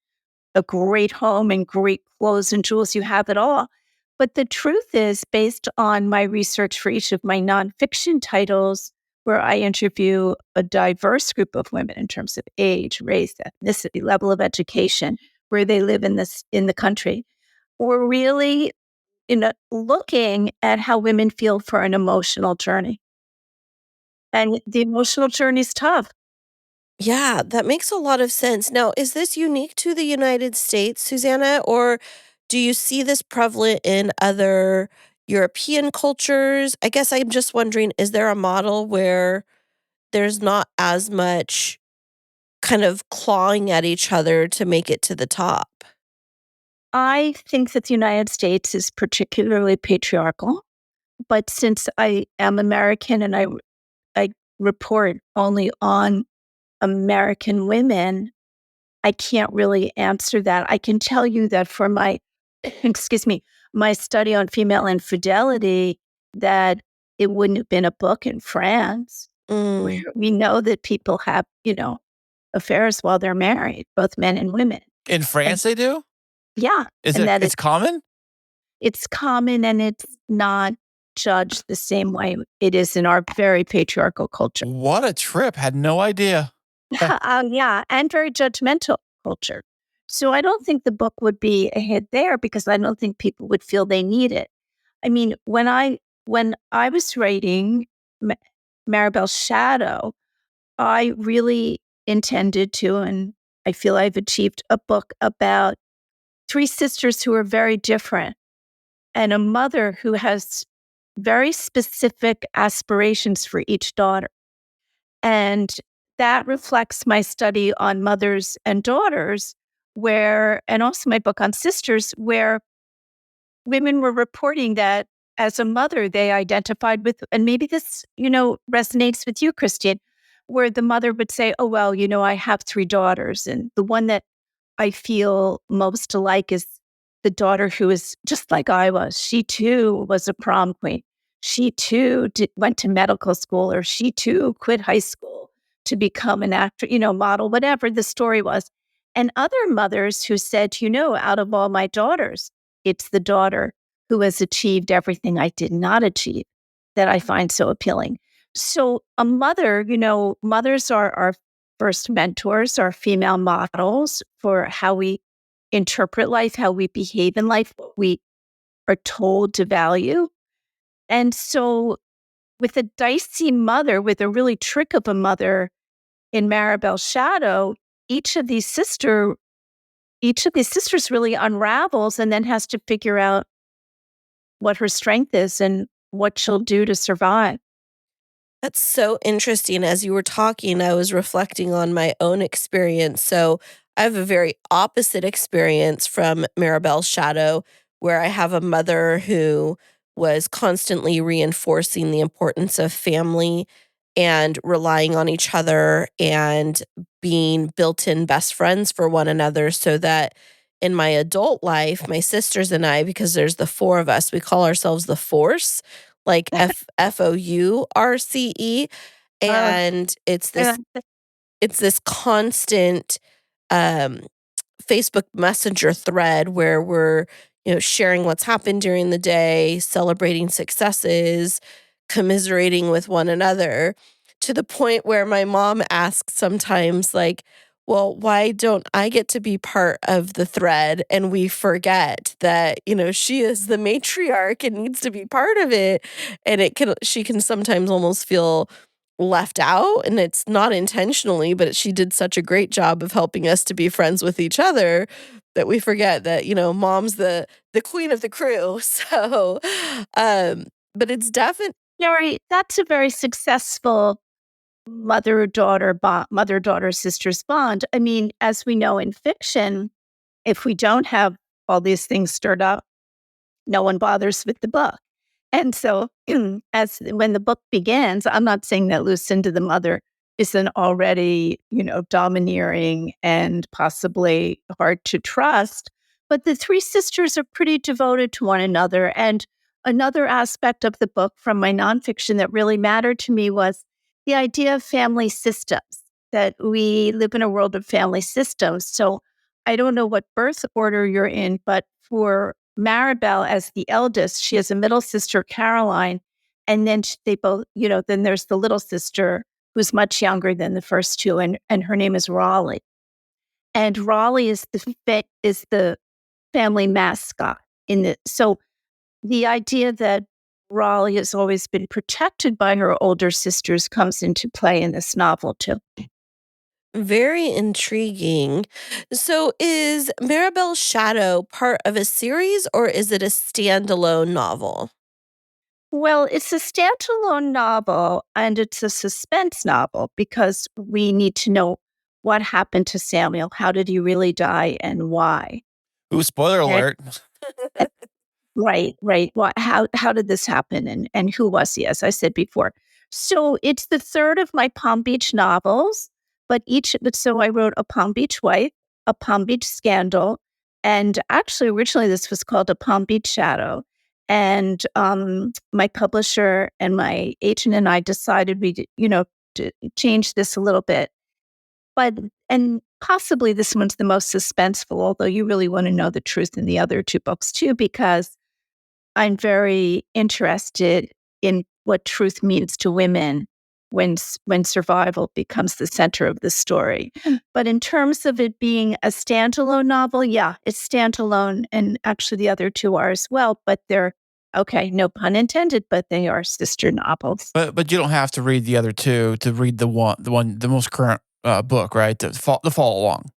a great home and great clothes and jewels, you have it all. But the truth is, based on my research for each of my nonfiction titles, where I interview a diverse group of women in terms of age, race, ethnicity, level of education, where they live in the country, we're really looking at how women feel for an emotional journey. And the emotional journey is tough. Yeah, that makes a lot of sense. Now, is this unique to the United States, Susannah, or do you see this prevalent in other European cultures? I guess I'm just wondering, is there a model where there's not as much kind of clawing at each other to make it to the top? I think that the United States is particularly patriarchal, but since I am American and I report only on American women, I can't really answer that. I can tell you that for my, excuse me, my study on female infidelity, that it wouldn't have been a book in France. Mm. We know that people have, affairs while they're married, both men and women. In France, they do? Yeah. Is and it? that It's common? it's common and it's not judged the same way it is in our very patriarchal culture. What a trip. Had no idea. Yeah, and very judgmental culture. So I don't think the book would be a hit there because I don't think people would feel they need it. I mean, when I was writing Ma- Maribel's Shadow, I really intended to, and I feel I've achieved a book about three sisters who are very different and a mother who has very specific aspirations for each daughter. And that reflects my study on mothers and daughters, and also my book on sisters, where women were reporting that as a mother, they identified with, and maybe this, resonates with you, Christine, where the mother would say, oh, well, I have three daughters. And the one that I feel most alike is the daughter who is just like I was. She too was a prom queen. She too went to medical school, or she too quit high school to become an actor, model, whatever the story was. And other mothers who said, out of all my daughters, it's the daughter who has achieved everything I did not achieve that I find so appealing. So a mother, mothers are our first mentors, are female models for how we interpret life, how we behave in life, what we are told to value. And so with a dicey mother, with a really trick of a mother in Maribel's Shadow, each of these sisters really unravels and then has to figure out what her strength is and what she'll do to survive. That's so interesting. As you were talking, I was reflecting on my own experience. So I have a very opposite experience from Maribel's Shadow, where I have a mother who was constantly reinforcing the importance of family and relying on each other and being built-in best friends for one another, so that in my adult life, my sisters and I, because there's the four of us, we call ourselves the Force, like FOURCE. Uh, And it's yeah. this constant um Facebook Messenger thread where we're, sharing what's happened during the day, celebrating successes, commiserating with one another, to the point where my mom asks sometimes, like, well, why don't I get to be part of the thread? And we forget that, she is the matriarch and needs to be part of it. And she can sometimes almost feel left out, and it's not intentionally, but she did such a great job of helping us to be friends with each other that we forget that, mom's the queen of the crew. So but it's definitely Mary, that's a very successful mother-daughter sisters bond. I mean, as we know in fiction, if we don't have all these things stirred up, no one bothers with the book. And so as when the book begins, I'm not saying that Lucinda the mother isn't already, domineering and possibly hard to trust, but the three sisters are pretty devoted to one another. And another aspect of the book from my nonfiction that really mattered to me was the idea of family systems, that we live in a world of family systems. So I don't know what birth order you're in, but for Maribel, as the eldest, she has a middle sister, Caroline, and then they both, then there's the little sister who's much younger than the first two, and her name is Raleigh. And Raleigh is the family mascot so the idea that Raleigh has always been protected by her older sisters comes into play in this novel too. very intriguing. So is Maribel's Shadow part of a series, or is it a standalone novel? Well, it's a standalone novel and it's a suspense novel because we need to know what happened to Samuel. How did he really die and why? Ooh, spoiler And alert. right. How did this happen and who was he, as I said before? So it's the third of my Palm Beach novels, so I wrote A Palm Beach Wife, A Palm Beach Scandal, and actually originally this was called A Palm Beach Shadow. And my publisher and my agent and I decided to change this a little bit. And possibly this one's the most suspenseful, although you really want to know the truth in the other two books too, because I'm very interested in what truth means to women when survival becomes the center of the story. But in terms of it being a standalone novel, yeah, it's standalone, and actually the other two are as well. But they're okay, no pun intended, but they are sister novels. But you don't have to read the other two to read the most current book, right? To follow along.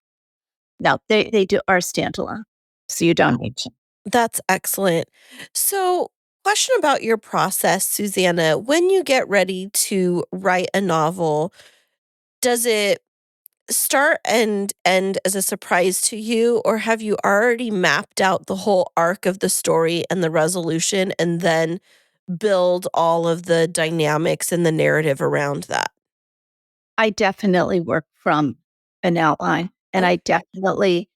No, they are standalone, so you don't need to. That's excellent. So, question about your process, Susannah. When you get ready to write a novel, does it start and end as a surprise to you, or have you already mapped out the whole arc of the story and the resolution and then build all of the dynamics and the narrative around that? I definitely work from an outline, and I definitely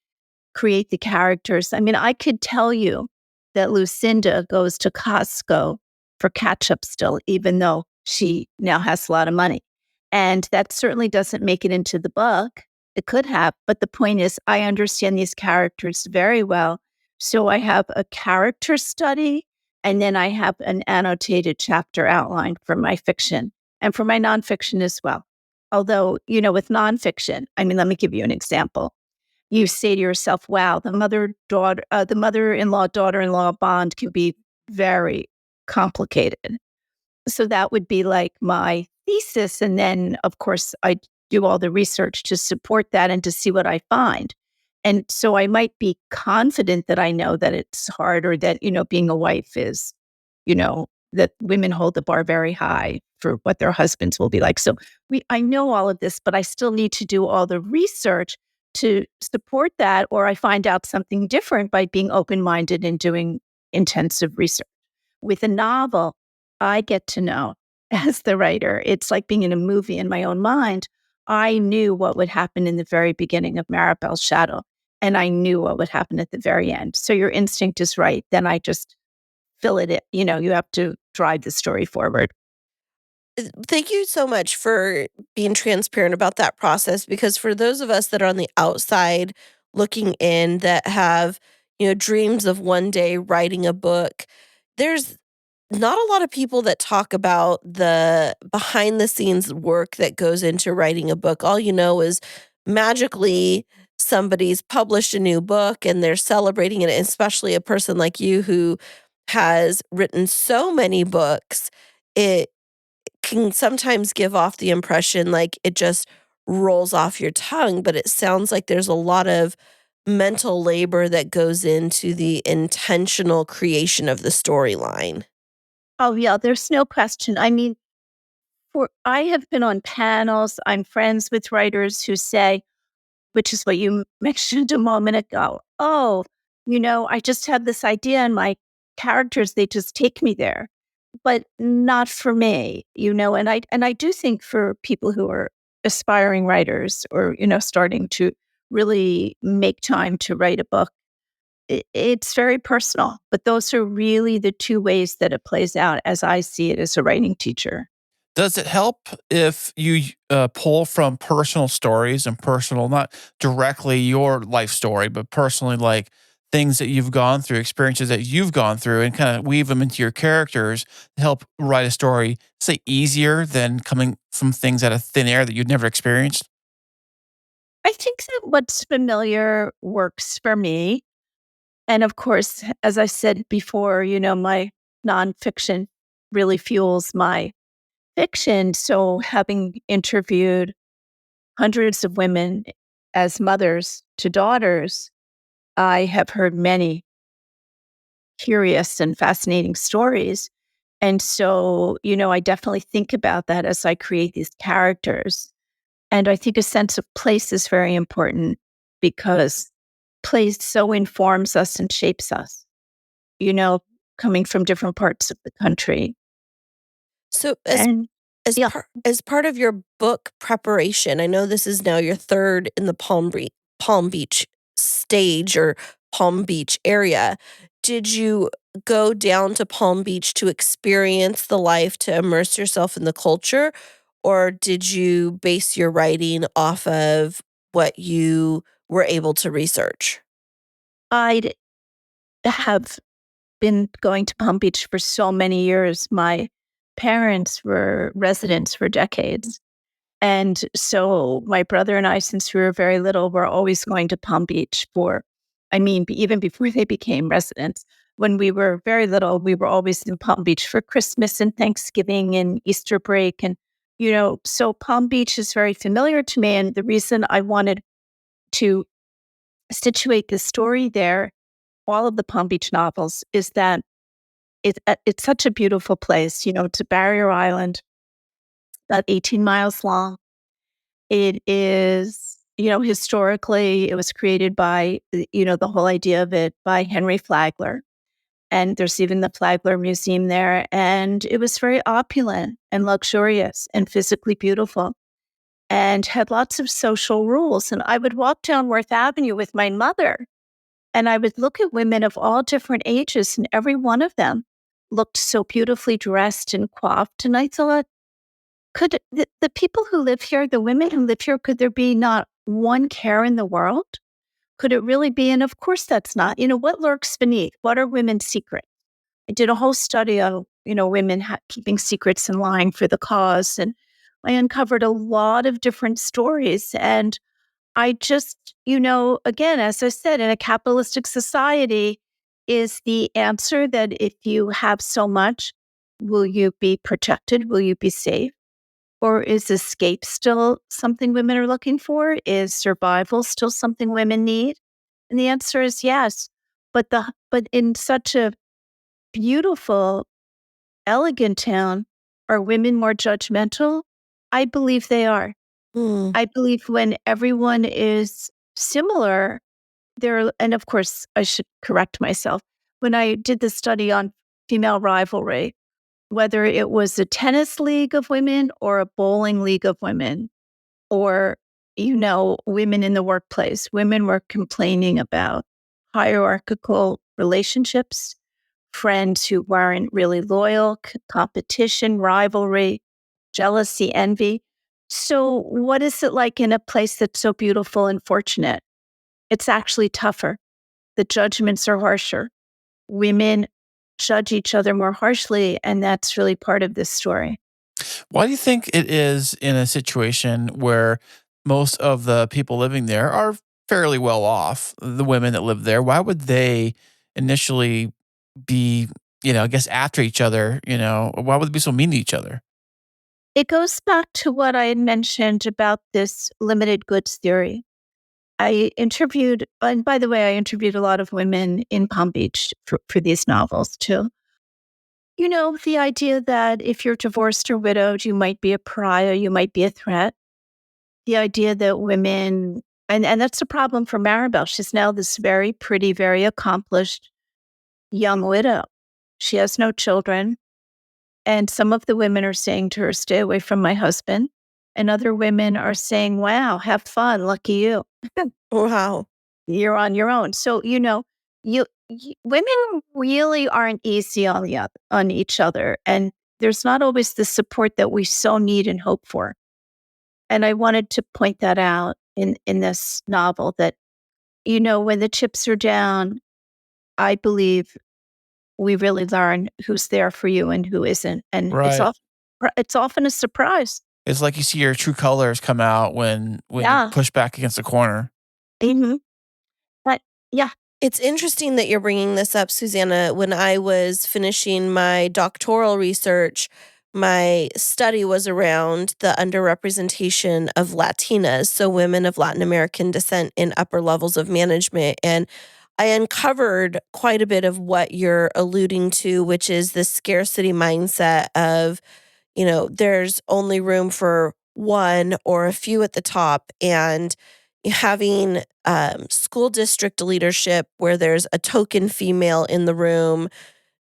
create the characters. I mean, I could tell you that Lucinda goes to Costco for ketchup still, even though she now has a lot of money. And that certainly doesn't make it into the book. It could have, but the point is, I understand these characters very well. So I have a character study, and then I have an annotated chapter outline for my fiction and for my nonfiction as well. Although, with nonfiction, I mean, let me give you an example. You say to yourself, wow, the mother-in-law, daughter-in-law bond can be very complicated. So that would be like my thesis. And then, of course, I do all the research to support that and to see what I find. And so I might be confident that I know that it's hard, or that, being a wife is, that women hold the bar very high for what their husbands will be like. So I know all of this, but I still need to do all the research to support that, or I find out something different by being open-minded and doing intensive research. With a novel, I get to know as the writer. It's like being in a movie in my own mind. I knew what would happen in the very beginning of Maribelle's Shadow, and I knew what would happen at the very end. So your instinct is right. Then I just fill it in. You have to drive the story forward. Thank you so much for being transparent about that process, because for those of us that are on the outside looking in, that have, dreams of one day writing a book, there's not a lot of people that talk about the behind the scenes work that goes into writing a book. All you know is magically somebody's published a new book and they're celebrating it, especially a person like you who has written so many books. It can sometimes give off the impression like it just rolls off your tongue, but it sounds like there's a lot of mental labor that goes into the intentional creation of the storyline. Oh yeah, there's no question. I mean, I have been on panels. I'm friends with writers who say, which is what you mentioned a moment ago. Oh, I just had this idea, and my characters, they just take me there, but not for me, and I do think for people who are aspiring writers, or, starting to really make time to write a book, it's very personal, but those are really the two ways that it plays out as I see it as a writing teacher. Does it help if you pull from personal stories and personal, not directly your life story, but personally, like things that you've gone through, experiences that you've gone through, and kind of weave them into your characters to help write a story, say, easier than coming from things out of thin air that you'd never experienced? I think that what's familiar works for me. And of course, as I said before, my nonfiction really fuels my fiction. So having interviewed hundreds of women as mothers to daughters, I have heard many curious and fascinating stories. And so, I definitely think about that as I create these characters. And I think a sense of place is very important, because place so informs us and shapes us, you know, coming from different parts of the country. So And yeah, as part of your book preparation, I know this is now your third in the Palm Beach stage or Palm Beach area. Did you go down to Palm Beach to experience the life, to immerse yourself in the culture, or did you base your writing off of what you were able to research? I have been going to Palm Beach for so many years. My parents were residents for decades. And so my brother and I, since we were very little, were always going to Palm Beach even before they became residents. When we were very little, we were always in Palm Beach for Christmas and Thanksgiving and Easter break. And, so Palm Beach is very familiar to me. And the reason I wanted to situate the story there, all of the Palm Beach novels, is that it's such a beautiful place. It's a barrier island, about 18 miles long. It is, historically, it was created by, the whole idea of it by Henry Flagler. And there's even the Flagler Museum there. And it was very opulent and luxurious and physically beautiful and had lots of social rules. And I would walk down Worth Avenue with my mother, and I would look at women of all different ages, and every one of them looked so beautifully dressed and coiffed. And I thought, could the people who live here, the women who live here, could there be not one care in the world? Could it really be? And of course, that's not. What lurks beneath? What are women's secrets? I did a whole study on, women keeping secrets and lying for the cause. And I uncovered a lot of different stories. And I just, again, as I said, in a capitalistic society, is the answer that if you have so much, will you be protected? Will you be safe? Or is escape still something women are looking for? Is survival still something women need? And the answer is yes. But in such a beautiful, elegant town, are women more judgmental? I believe they are. I believe when everyone is similar, and of course, I should correct myself. When I did the study on female rivalry, whether it was a tennis league of women or a bowling league of women, or, women in the workplace, women were complaining about hierarchical relationships, friends who weren't really loyal, competition, rivalry, jealousy, envy. So what is it like in a place that's so beautiful and fortunate? It's actually tougher. The judgments are harsher. Women judge each other more harshly, and that's really part of this story. Why do you think it is in a situation where most of the people living there are fairly well off, the women that live there? Why would they initially be, I guess after each other, why would they be so mean to each other? It goes back to what I had mentioned about this limited goods theory. And by the way, I interviewed a lot of women in Palm Beach for these novels too. The idea that if you're divorced or widowed, you might be a pariah, you might be a threat. The idea that women, and that's a problem for Maribelle. She's now this very pretty, very accomplished young widow. She has no children. And some of the women are saying to her, stay away from my husband. And other women are saying, wow, have fun. Lucky you. Wow. You're on your own. So, women really aren't easy on each other. And there's not always the support that we so need and hope for. And I wanted to point that out in this novel that, when the chips are down, I believe we really learn who's there for you and who isn't. And Right. it's often a surprise. It's like you see your true colors come out when you push back against the corner. Mm-hmm. But yeah. It's interesting that you're bringing this up, Susannah. When I was finishing my doctoral research, my study was around the underrepresentation of Latinas, so women of Latin American descent in upper levels of management. And I uncovered quite a bit of what you're alluding to, which is the scarcity mindset of, there's only room for one or a few at the top. And having school district leadership where there's a token female in the room,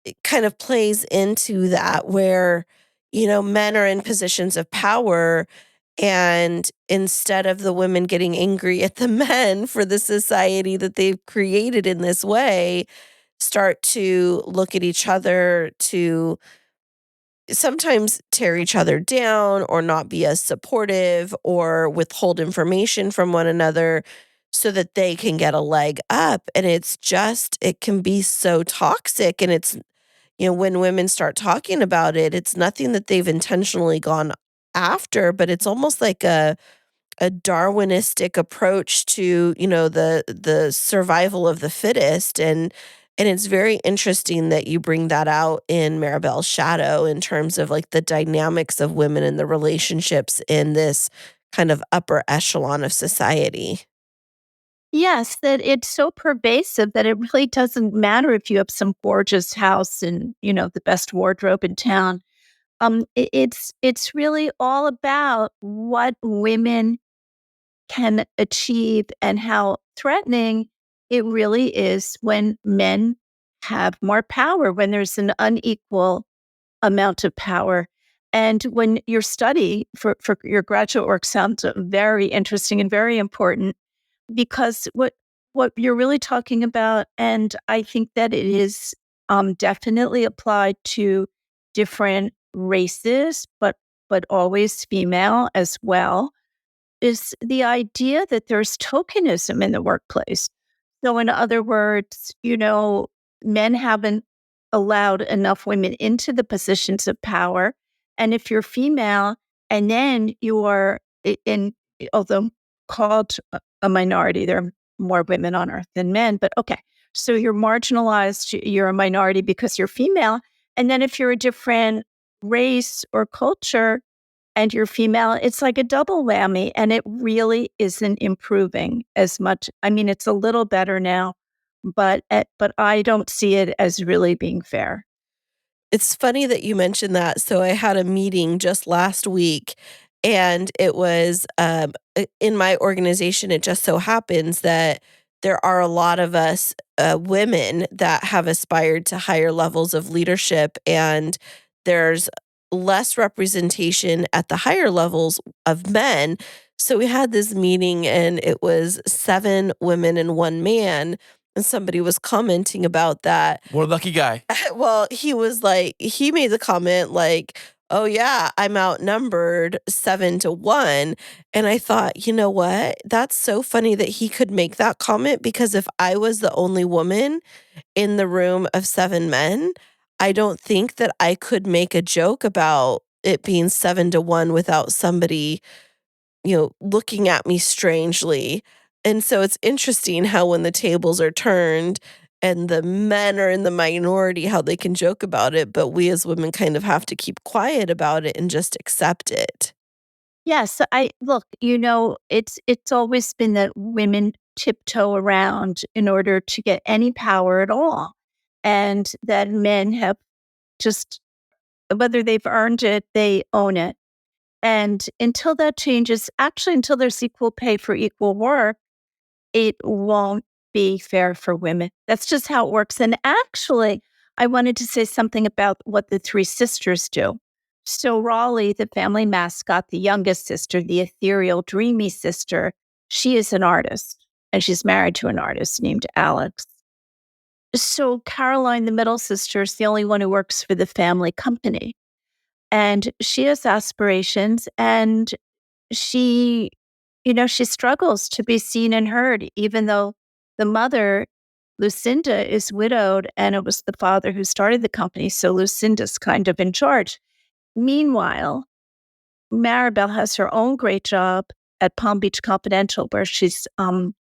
it kind of plays into that where, men are in positions of power. And instead of the women getting angry at the men for the society that they've created in this way, start to look at each other to sometimes tear each other down or not be as supportive or withhold information from one another so that they can get a leg up. And it can be so toxic. And when women start talking about it, it's nothing that they've intentionally gone after, but it's almost like a Darwinistic approach to, the survival of the fittest. And it's very interesting that you bring that out in Maribel's Shadow in terms of like the dynamics of women and the relationships in this kind of upper echelon of society. Yes, that it's so pervasive that it really doesn't matter if you have some gorgeous house and, the best wardrobe in town. It's really all about what women can achieve and how threatening it really is when men have more power, when there's an unequal amount of power. And when your study for your graduate work sounds very interesting and very important, because what you're really talking about, and I think that it is definitely applied to different races, but always female as well, is the idea that there's tokenism in the workplace. So, in other words, men haven't allowed enough women into the positions of power. And if you're female and then you are although called a minority, there are more women on earth than men, but okay. So you're marginalized, you're a minority because you're female. And then if you're a different race or culture, and you're female, it's like a double whammy, and it really isn't improving as much. I mean, it's a little better now, but I don't see it as really being fair. It's funny that you mentioned that. So I had a meeting just last week, and it was in my organization. It just so happens that there are a lot of us women that have aspired to higher levels of leadership, and there's less representation at the higher levels of men. So we had this meeting, and it was 7 women and 1 man. And somebody was commenting about that. What a lucky guy. Well, he made the comment like, "Oh yeah, I'm outnumbered 7-1." And I thought, you know what? That's so funny that he could make that comment, because if I was the only woman in the room of 7 men, I don't think that I could make a joke about it being 7-1 without somebody looking at me strangely. And so it's interesting how when the tables are turned and the men are in the minority, how they can joke about it, but we as women kind of have to keep quiet about it and just accept it. Yes, I look, it's always been that women tiptoe around in order to get any power at all. And that men have just, whether they've earned it, they own it. And until that changes, actually, until there's equal pay for equal work, it won't be fair for women. That's just how it works. And actually, I wanted to say something about what the 3 sisters do. So, Raleigh, the family mascot, the youngest sister, the ethereal, dreamy sister, she is an artist and she's married to an artist named Alex. So, Caroline, the middle sister, is the only one who works for the family company. And she has aspirations, and she, she struggles to be seen and heard, even though the mother, Lucinda, is widowed, and it was the father who started the company. So Lucinda's kind of in charge. Meanwhile, Maribel has her own great job at Palm Beach Confidential, where she's the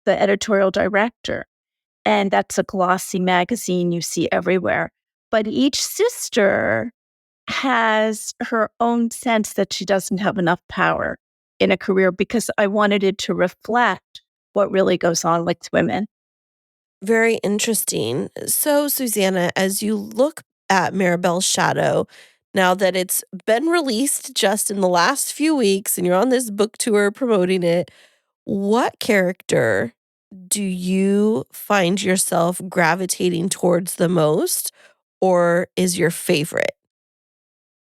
editorial director. And that's a glossy magazine you see everywhere. But each sister has her own sense that she doesn't have enough power in a career, because I wanted it to reflect what really goes on with women. Very interesting. So, Susannah, as you look at Maribel's Shadow, now that it's been released just in the last few weeks and you're on this book tour promoting it, what character do you find yourself gravitating towards the most, or is your favorite?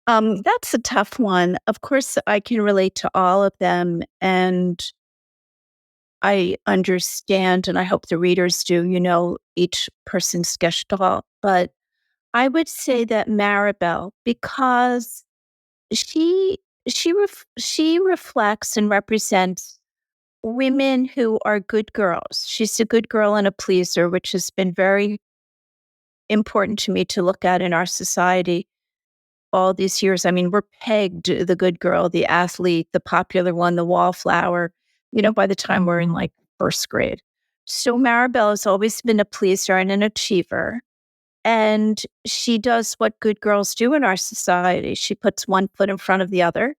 That's a tough one. Of course, I can relate to all of them, and I understand, and I hope the readers do, each person's gestalt. But I would say that Maribel, because she she reflects and represents women who are good girls. She's a good girl and a pleaser, which has been very important to me to look at in our society all these years. I mean, we're pegged the good girl, the athlete, the popular one, the wallflower, by the time we're in like first grade. So Maribelle has always been a pleaser and an achiever. And she does what good girls do in our society. She puts one foot in front of the other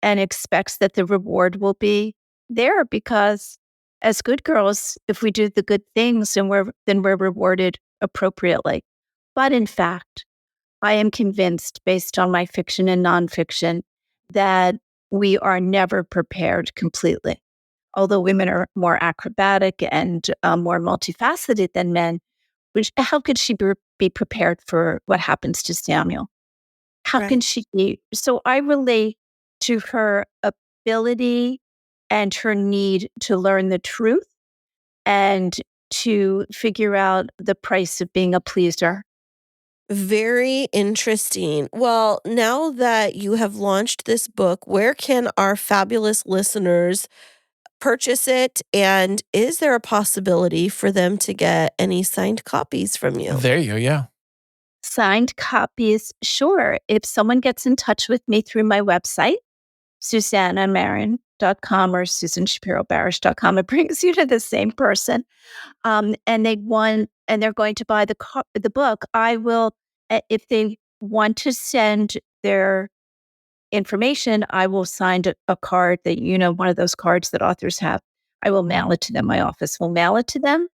and expects that the reward will be there, because as good girls, if we do the good things, then we're rewarded appropriately. But in fact, I am convinced, based on my fiction and nonfiction, that we are never prepared completely. Although women are more acrobatic and more multifaceted than men, how could she be prepared for what happens to Samuel? How Right. can she be? So I relate to her ability and her need to learn the truth and to figure out the price of being a pleaser. Very interesting. Well, now that you have launched this book, where can our fabulous listeners purchase it? And is there a possibility for them to get any signed copies from you? There you go. Yeah. Signed copies, sure. If someone gets in touch with me through my website, susannahmarren.com or susanshapiroBarash.com, it brings you to the same person. And they're going to buy the book. I will, if they want to send their information, I will sign a card that, one of those cards that authors have. I will mail it to them. My office will mail it to them.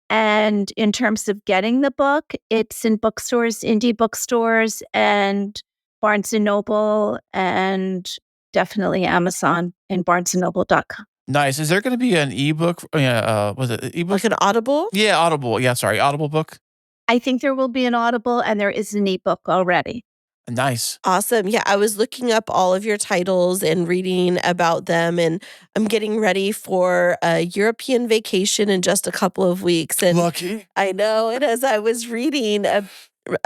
And in terms of getting the book, it's in bookstores, indie bookstores, and Barnes and Noble, and definitely Amazon and barnesandnoble.com. Nice. Is there going to be an ebook? Was it an ebook? Like an Audible? Yeah, Audible. Yeah, sorry, Audible book. I think there will be an Audible, and there is an ebook already. Nice. Awesome. Yeah, I was looking up all of your titles and reading about them, and I'm getting ready for a European vacation in just a couple of weeks. And Lucky. I know. And as I was reading a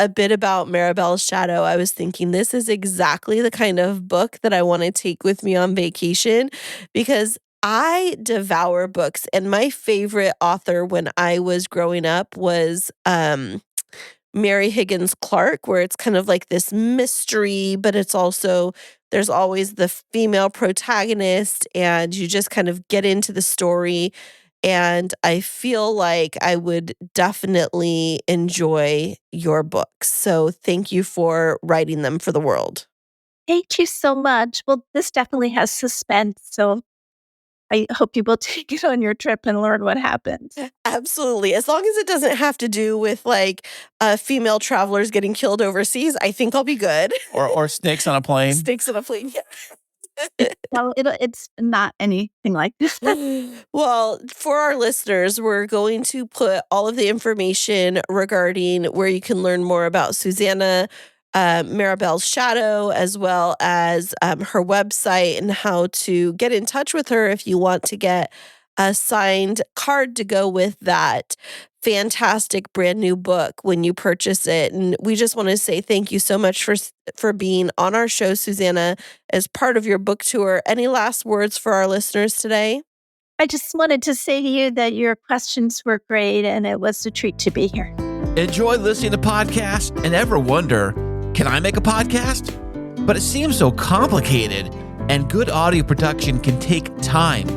bit about Maribelle's Shadow, I was thinking this is exactly the kind of book that I want to take with me on vacation, because I devour books. And my favorite author when I was growing up was Mary Higgins Clark, where it's kind of like this mystery, but it's also, there's always the female protagonist, and you just kind of get into the story. And I feel like I would definitely enjoy your books. So thank you for writing them for the world. Thank you so much. Well, this definitely has suspense, so I hope you will take it on your trip and learn what happens. Absolutely. As long as it doesn't have to do with like female travelers getting killed overseas, I think I'll be good. Or snakes on a plane. Snakes on a plane. Yeah. Well, it's not anything like this. Well, for our listeners, we're going to put all of the information regarding where you can learn more about Susannah Maribelle's Shadow, as well as her website, and how to get in touch with her if you want to get a signed card to go with that fantastic brand new book when you purchase it. And we just want to say thank you so much for being on our show, Susannah, as part of your book tour. Any last words for our listeners today? I just wanted to say to you that your questions were great, and it was a treat to be here. Enjoy listening to podcasts and ever wonder, can I make a podcast? But it seems so complicated, and good audio production can take time.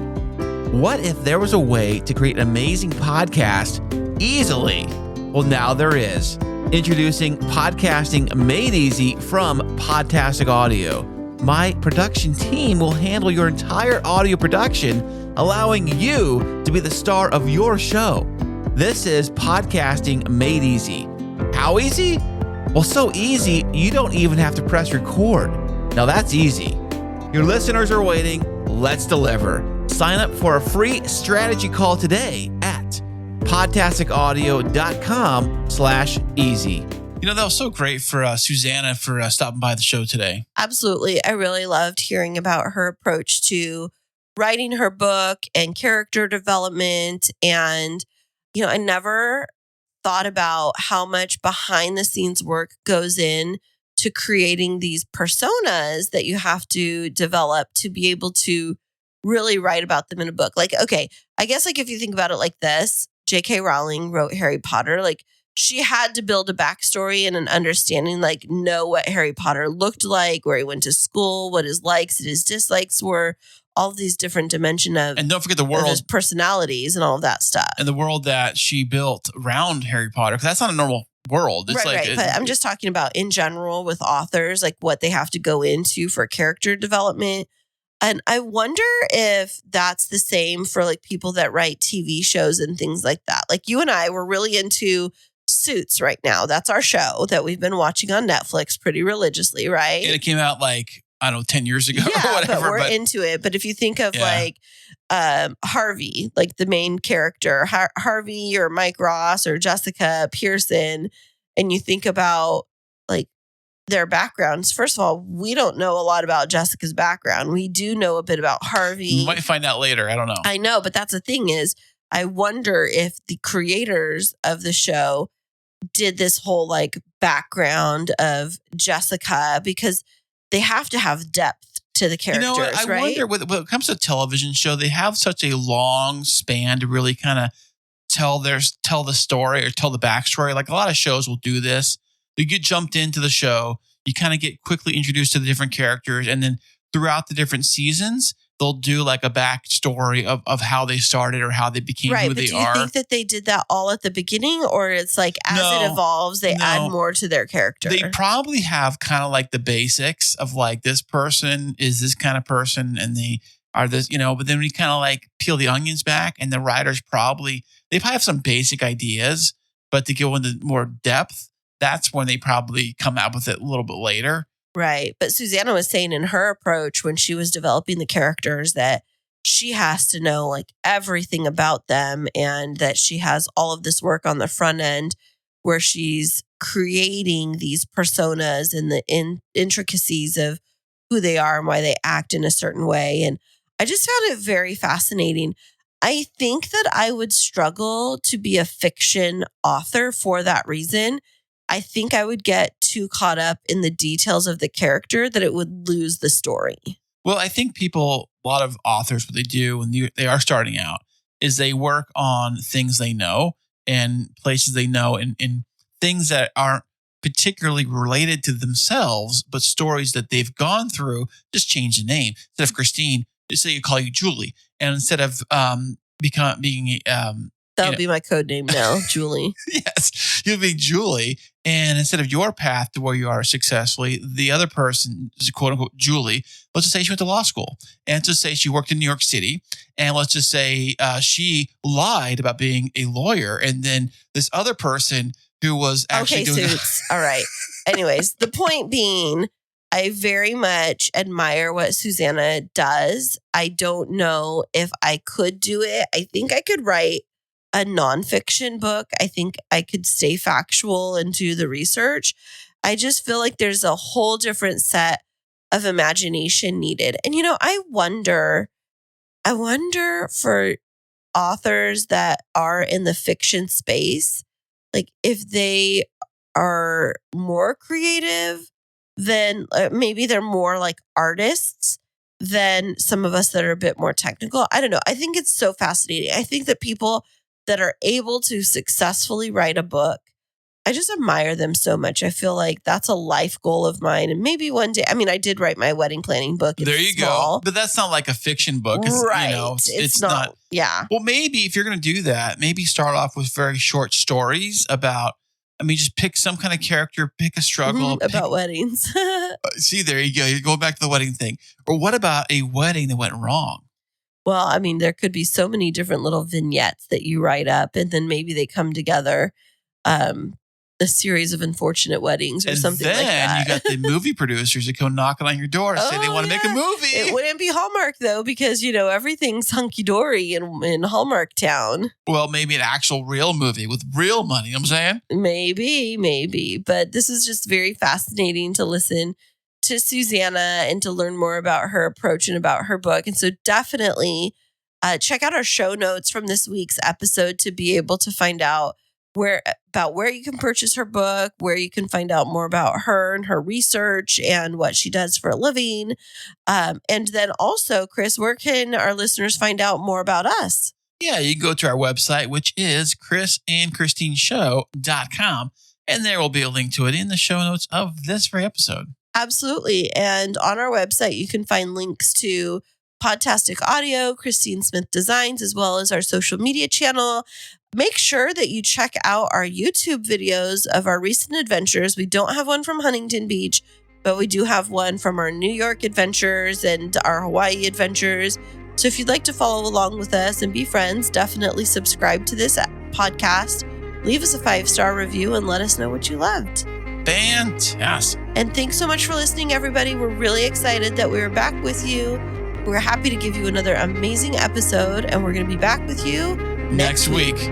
What if there was a way to create an amazing podcast easily? Well, now there is. Introducing Podcasting Made Easy from Podtastic Audio. My production team will handle your entire audio production, allowing you to be the star of your show. This is Podcasting Made Easy. How easy? Well, so easy, you don't even have to press record. Now that's easy. Your listeners are waiting. Let's deliver. Sign up for a free strategy call today at podtasticaudio.com/easy. You know, that was so great for Susannah for stopping by the show today. Absolutely. I really loved hearing about her approach to writing her book and character development. And, I never thought about how much behind the scenes work goes in to creating these personas that you have to develop to be able to really write about them in a book. Like, okay, I guess like if you think about it like this, J.K. Rowling wrote Harry Potter. Like she had to build a backstory and an understanding, like know what Harry Potter looked like, where he went to school, what his likes and his dislikes were, all of these different dimensions of, And don't forget the of his world personalities and all of that stuff. and the world that she built around Harry Potter. Because that's not a normal world. It's right. But I'm just talking about in general with authors, like what they have to go into for character development. And I wonder if that's the same for like people that write TV shows and things like that. Like you and I were really into Suits right now. That's our show that we've been watching on Netflix pretty religiously, right? And it came out like, I don't know, 10 years ago Yeah, or whatever. but we're into it. But if you think of Yeah. like Harvey, like the main character, Harvey or Mike Ross or Jessica Pearson, and you think about like their backgrounds. First of all, we don't know a lot about Jessica's background. We do know a bit about Harvey. We might find out later. I don't know. I know, but that's the thing is, I wonder if the creators of the show did this whole like background of Jessica, because they have to have depth to the characters, I right? wonder when it comes to a television show, they have such a long span to really kind of tell the story or tell the backstory. Like a lot of shows will do this. You get jumped into the show, you kind of get quickly introduced to the different characters, and then throughout the different seasons, they'll do like a backstory of how they started or how they became who they do you are. think that they did that all at the beginning, or it's like as it evolves, they add more to their character? They probably have kind of like the basics of like this person is this kind of person and they are this, but then we kind of like peel the onions back and the writers probably have some basic ideas, but to go into more depth, that's when they probably come out with it a little bit later. Right. But Susannah was saying in her approach when she was developing the characters that she has to know like everything about them, and that she has all of this work on the front end where she's creating these personas and the intricacies of who they are and why they act in a certain way. And I just found it very fascinating. I think that I would struggle to be a fiction author for that reason. I think I would get too caught up in the details of the character that it would lose the story. Well, I think a lot of authors, what they do when they are starting out is they work on things they know and places they know and things that aren't particularly related to themselves, but stories that they've gone through. Just change the name. Instead of Kristine, just say you call you Julie. And instead of being That would be my code name now, Julie. Yes, you'll be Julie. And instead of your path to where you are successfully, the other person is quote unquote Julie. Let's just say she went to law school. And let's just say she worked in New York City. And let's just say she lied about being a lawyer. And then this other person who was actually doing Suits. All right. Anyways, the point being, I very much admire what Susannah does. I don't know if I could do it. I think I could write a nonfiction book. I think I could stay factual and do the research. I just feel like there's a whole different set of imagination needed. And, I wonder for authors that are in the fiction space, like if they are more creative than maybe they're more like artists than some of us that are a bit more technical. I don't know. I think it's so fascinating. I think that people that are able to successfully write a book, I just admire them so much. I feel like that's a life goal of mine. And maybe one day, I did write my wedding planning book. There you go. But that's not like a fiction book. Right. It's not. Yeah. Well, maybe if you're going to do that, maybe start off with very short stories about, just pick some kind of character, pick a struggle. About weddings. See, there you go. You go back to the wedding thing. Or what about a wedding that went wrong? Well, there could be so many different little vignettes that you write up, and then maybe they come together, a series of unfortunate weddings or something like that. And then you got the movie producers that come knocking on your door and say they want to make a movie. It wouldn't be Hallmark, though, because, everything's hunky-dory in Hallmark Town. Well, maybe an actual real movie with real money, you know what I'm saying? Maybe. But this is just very fascinating to listen to Susannah and to learn more about her approach and about her book. And so definitely check out our show notes from this week's episode to be able to find out where you can purchase her book, where you can find out more about her and her research and what she does for a living. And then also, Kris, where can our listeners find out more about us? Yeah, you can go to our website, which is chrisandchristinесhow.com, and there will be a link to it in the show notes of this very episode. Absolutely. And on our website, you can find links to Podtastic Audio, Kristine Smith Designs, as well as our social media channel. Make sure that you check out our YouTube videos of our recent adventures. We don't have one from Huntington Beach, but we do have one from our New York adventures and our Hawaii adventures. So if you'd like to follow along with us and be friends, definitely subscribe to this podcast. Leave us a 5-star review and let us know what you loved. Fantastic. And thanks so much for listening, everybody. We're really excited that we're back with you. We're happy to give you another amazing episode, and we're going to be back with you Next week.